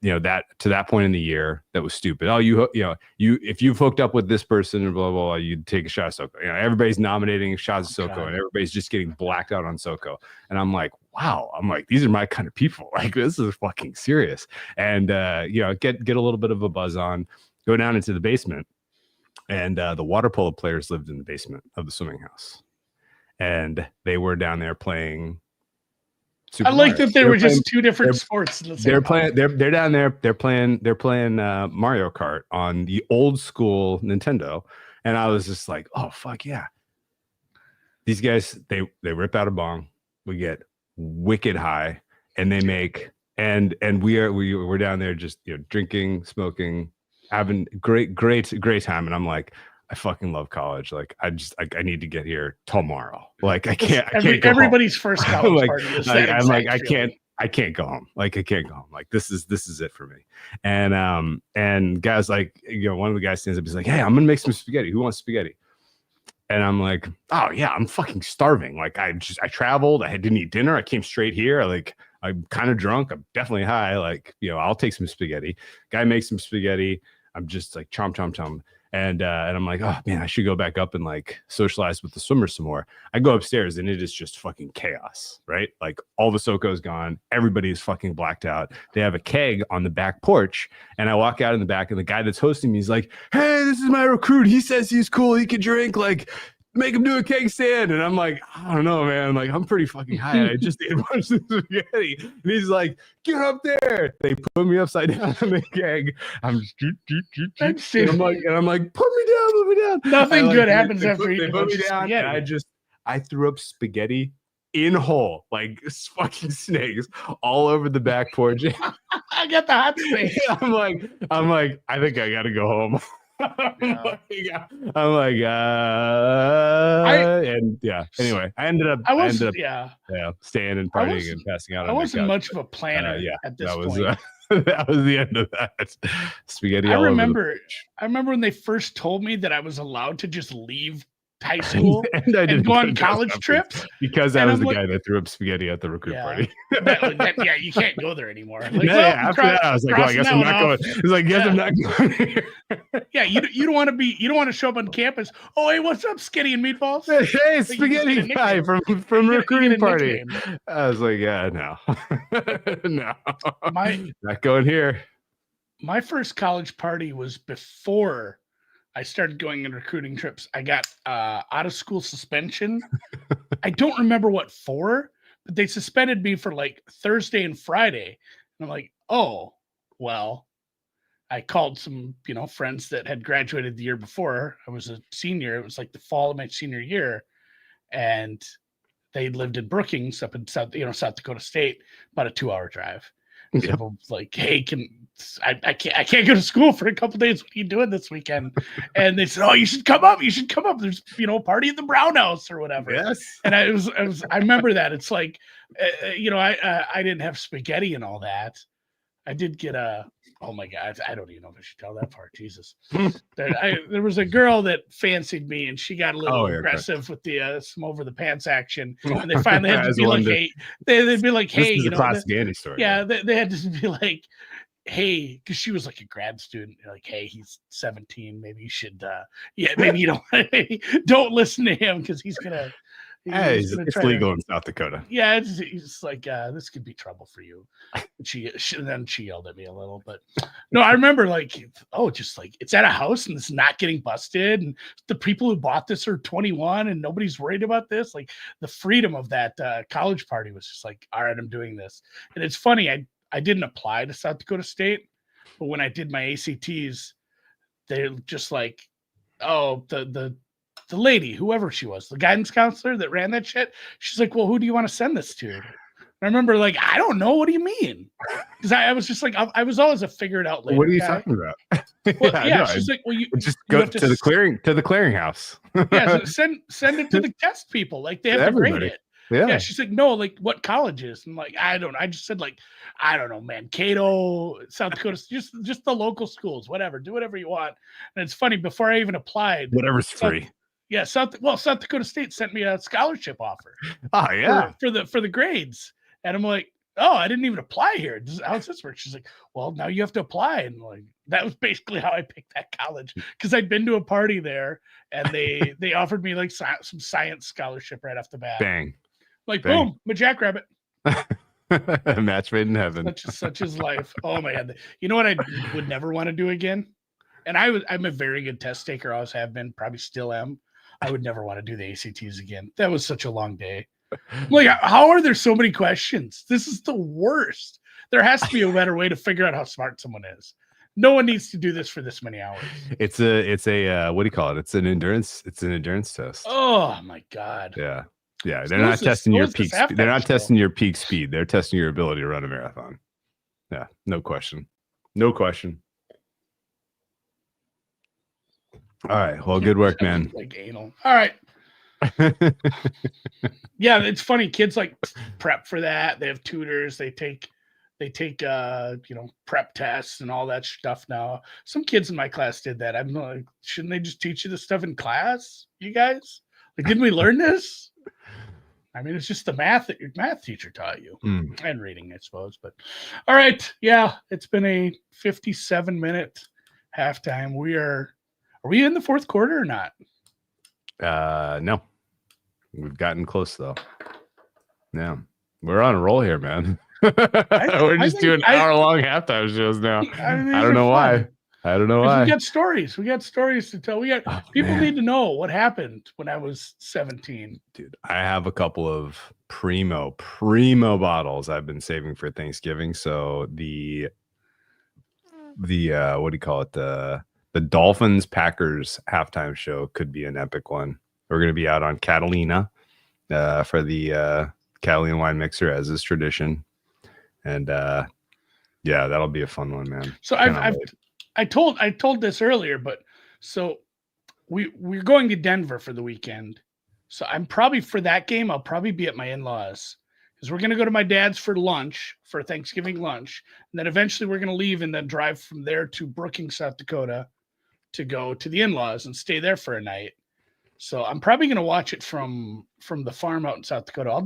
You know, that to that point in the year that was stupid. Oh, if you've hooked up with this person and blah, blah, blah, you take a shot of SoCo. You know, everybody's nominating shots of SoCo and everybody's just getting blacked out on SoCo. And I'm like, wow, these are my kind of people. Like, this is fucking serious. And, get a little bit of a buzz on, go down into the basement. And the water polo players lived in the basement of the swimming house. And they were down there playing Super I like Mario. that they were just two different sports. They're playing. They're down there. They're playing Mario Kart on the old school Nintendo, and I was just like, "Oh fuck yeah!" These guys, they rip out a bong. We get wicked high, and they make and we're down there just drinking, smoking, having great time, and I'm like, I fucking love college. Like I need to get here tomorrow. Like I can't. Everybody's first college party is that. I'm like I can't go home. Like I can't go home. Like this is it for me. And guys like one of the guys stands up. He's like, hey, I'm gonna make some spaghetti. Who wants spaghetti? And I'm like, oh yeah, I'm fucking starving. Like I traveled. I didn't eat dinner. I came straight here. Like I'm kind of drunk. I'm definitely high. Like I'll take some spaghetti. Guy makes some spaghetti. I'm just like chomp. And I'm like, oh man, I should go back up and like socialize with the swimmers some more. I go upstairs and it is just fucking chaos, right? Like all the SoCo's gone. Everybody is fucking blacked out. They have a keg on the back porch. And I walk out in the back and the guy that's hosting me is like, hey, this is my recruit. He says he's cool. He can drink. Like, make him do a keg stand. And I'm like, I don't know, man. Like, I'm pretty fucking high. I just ate a bunch of spaghetti. And he's like, get up there. They put me upside down on the keg. I'm just, and I'm like, put me down. Nothing good happens after you put me down. And I threw up spaghetti in whole, like fucking snakes all over the back porch. I got the hot snake. I'm like, I think I gotta go home. I'm like, anyway, I ended up staying and partying and passing out. I wasn't much of a planner at this point. That was the end of that. Spaghetti. I remember when they first told me that I was allowed to just leave high school and go on college trips, because I was the guy that threw up spaghetti at the recruit party. You can't go there anymore. Like, after that, I was like, well, I guess I'm not going. It's like, guess I'm not going here. Yeah, you don't want to show up on campus. Oh, hey, what's up, Skitty and Meatballs? Hey, spaghetti guy from recruiting party. I was like, yeah, no, no, not going here. My first college party was before I started going on recruiting trips. I got out of school suspension. I don't remember what for, but they suspended me for like Thursday and Friday. And I'm like, oh, well, I called some, friends that had graduated the year before. I was a senior. It was like the fall of my senior year. And they lived in Brookings up in South Dakota State, about a 2-hour drive. Yeah. So like, hey, I can't go to school for a couple days. What are you doing this weekend? And they said, oh, you should come up. There's a party at the Brown House or whatever. Yes. And I remember that. It's like, I didn't have spaghetti and all that. I did get oh my God, I don't even know if I should tell that part. Jesus. There was a girl that fancied me and she got a little aggressive with the some over the pants action. And they finally had to be like, hey, they'd be like, hey, this is a classic Andy story. Yeah, they had to be like, hey, because she was like a grad student, like, hey, he's 17, maybe you should maybe you don't listen to him because he's gonna Hey, He's gonna it's try to. legal in South Dakota. Yeah, it's like this could be trouble for you. And she yelled at me a little, but no, I remember like, just like it's at a house and it's not getting busted, and the people who bought this are 21 and nobody's worried about this. Like the freedom of that college party was just like, all right, I'm doing this. And it's funny, I didn't apply to South Dakota State, but when I did my ACTs, they're just like, oh, the lady, whoever she was, the guidance counselor that ran that shit, she's like, well, who do you want to send this to? And I remember like, I don't know. What do you mean? Because I was just like, I was always a figure it out later. What are you guy. talking about? Well, yeah, she's like, well, you just go to the clearinghouse. Yeah, so send it to the test people. Like they have to grade it. Yeah, she's like, no, like what colleges? I'm like, I don't know. I just said like, I don't know, man. Cato, South Dakota, just the local schools, whatever. Do whatever you want. And it's funny, before I even applied, whatever's free. Yeah, South Dakota State sent me a scholarship offer. Oh yeah, for the grades, and I'm like, oh, I didn't even apply here. How's this work? She's like, well, now you have to apply, and like that was basically how I picked that college, because I'd been to a party there, and they offered me like some science scholarship right off the bat. Bang, like bang. Boom, I'm a jackrabbit. A match made in heaven. Such is life. Oh my god, you know what I would never want to do again? And I'm a very good test taker. Always have been, probably still am. I would never want to do the ACTs again. That was such a long day. Like, how are there so many questions? This is the worst. There has to be a better way to figure out how smart someone is. No one needs to do this for this many hours. It's a what do you call it? It's an endurance test. Oh my god. Yeah. Yeah. They're not testing your peak speed. They're not testing your peak speed. They're testing your ability to run a marathon. Yeah, no question. No question. All right. Well, good work, man. Like anal. All right. Yeah, it's funny. Kids like prep for that. They have tutors. They take prep tests and all that stuff now. Some kids in my class did that. I'm like, shouldn't they just teach you this stuff in class, you guys? Like, didn't we learn this? I mean, it's just the math that your math teacher taught you, and reading, I suppose. But all right, yeah, it's been a 57-minute halftime. Are we in the fourth quarter or not? No. We've gotten close though. Yeah. We're on a roll here, man. We're just doing hour-long halftime shows now. I don't know why. I don't know why. We got stories. We got stories to tell. People need to know what happened when I was 17. Dude, I have a couple of primo bottles I've been saving for Thanksgiving. So the what do you call it? The Dolphins Packers halftime show could be an epic one. We're going to be out on Catalina for the Catalina wine mixer, as is tradition. And yeah, that'll be a fun one, man. So I told this earlier, but so we're going to Denver for the weekend. So I'm probably, for that game, I'll probably be at my in-laws, because we're going to go to my dad's for lunch, for Thanksgiving lunch. And then eventually we're going to leave and then drive from there to Brookings, South Dakota, to go to the in-laws and stay there for a night. So I'm probably going to watch it from the farm out in South Dakota.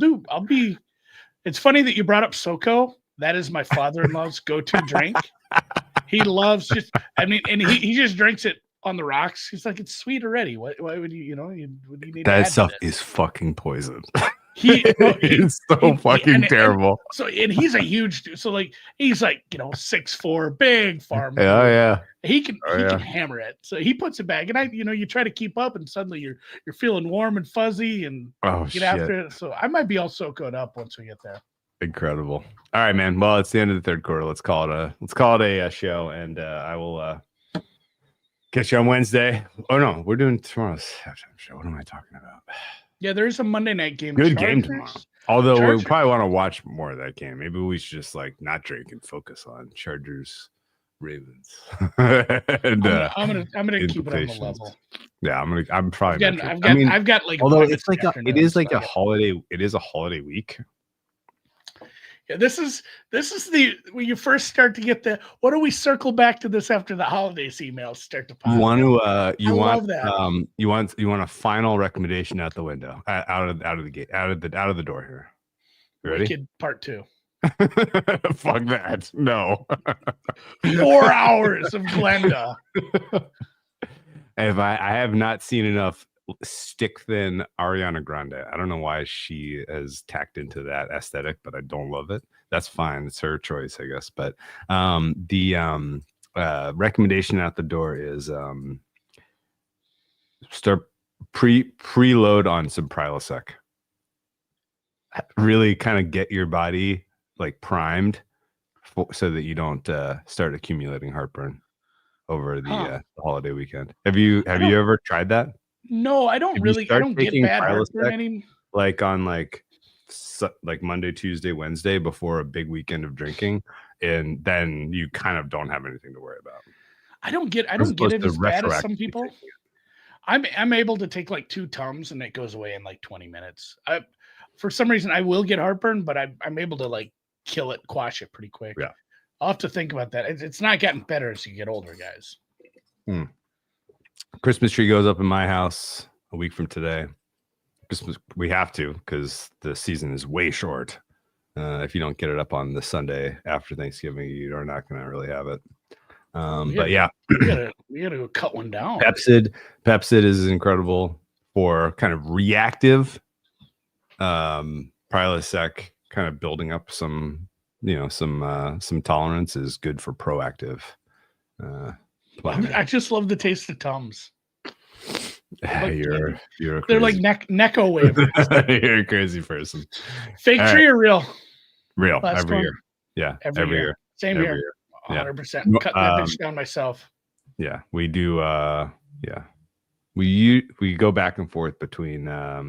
It's funny that you brought up SoCo. That is my father-in-law's go-to drink. He loves and he just drinks it on the rocks. He's like, it's sweet already. Why would you, would you need that stuff is fucking poison. It's so fucking terrible. And he's a huge dude. So like, he's like, 6'4", big farmer. Oh yeah. He can hammer it. So he puts it back, and you try to keep up, and suddenly you're feeling warm and fuzzy and get after it. So I might be all soaked up once we get there. Incredible. All right, man. Well, it's the end of the third quarter. Let's call it a show, and I will catch you on Wednesday. Oh no, we're doing tomorrow's halftime show. What am I talking about? Yeah, there's a Monday night game. Good game tomorrow. Although we probably want to watch more of that game. Maybe we should just not drink and focus on Chargers, Ravens. And, I'm gonna keep it on the level. Yeah, I'm probably. I've got like. Although it's like it is like a holiday. It is a holiday week. Yeah, this is when you first start to get what do we circle back to this after the holidays emails start to pop? You want a final recommendation out the window, out of the gate, out of the door here. You ready? Wicked Part 2. Fuck that. No. 4 hours of Glenda. I have not seen enough stick thin Ariana Grande. I don't know why she has tacked into that aesthetic, but I don't love it. That's fine. It's her choice, I guess. But the recommendation out the door is start preload on some Prilosec. Really kind of get your body like primed so that you don't start accumulating heartburn over the holiday weekend. Have you ever tried that? No, I don't really. I don't get bad heartburn anymore. Like on like Monday, Tuesday, Wednesday before a big weekend of drinking, and then you kind of don't have anything to worry about. I don't get it as bad as some people. I'm able to take like 2 Tums and it goes away in like 20 minutes. For some reason I will get heartburn, but I'm able to like kill it, quash it pretty quick. Yeah. I'll have to think about that. It's not getting better as you get older, guys. Christmas tree goes up in my house a week from today. Christmas, we have to because the season is way short. If you don't get it up on the Sunday after Thanksgiving, you're not going to really have it. But yeah, we gotta go cut one down. Pepsid is incredible for kind of reactive. Prilosec kind of building up some tolerance is good for proactive. I just love the taste of Tums. You're they're like Necco wafers. You're a crazy person. Fake All tree or real? Real. Every year. Yeah. Every year. Same every here. Year. 100%. Yeah. Cut that bitch down myself. Yeah, we do. We go back and forth between what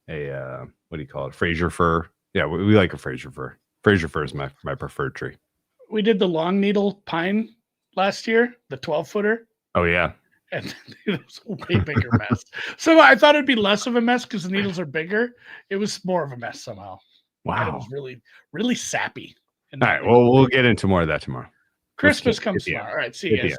do you call it? Fraser fir. Yeah, we like a Fraser fir. Fraser fir is my preferred tree. We did the long needle pine last year, the 12-footer. Oh yeah. And it was a way bigger mess. So I thought it'd be less of a mess because the needles are bigger. It was more of a mess somehow. Wow. And it was really, really sappy. All right. Well, we'll get into more of that tomorrow. Christmas comes tomorrow. All right. See you guys.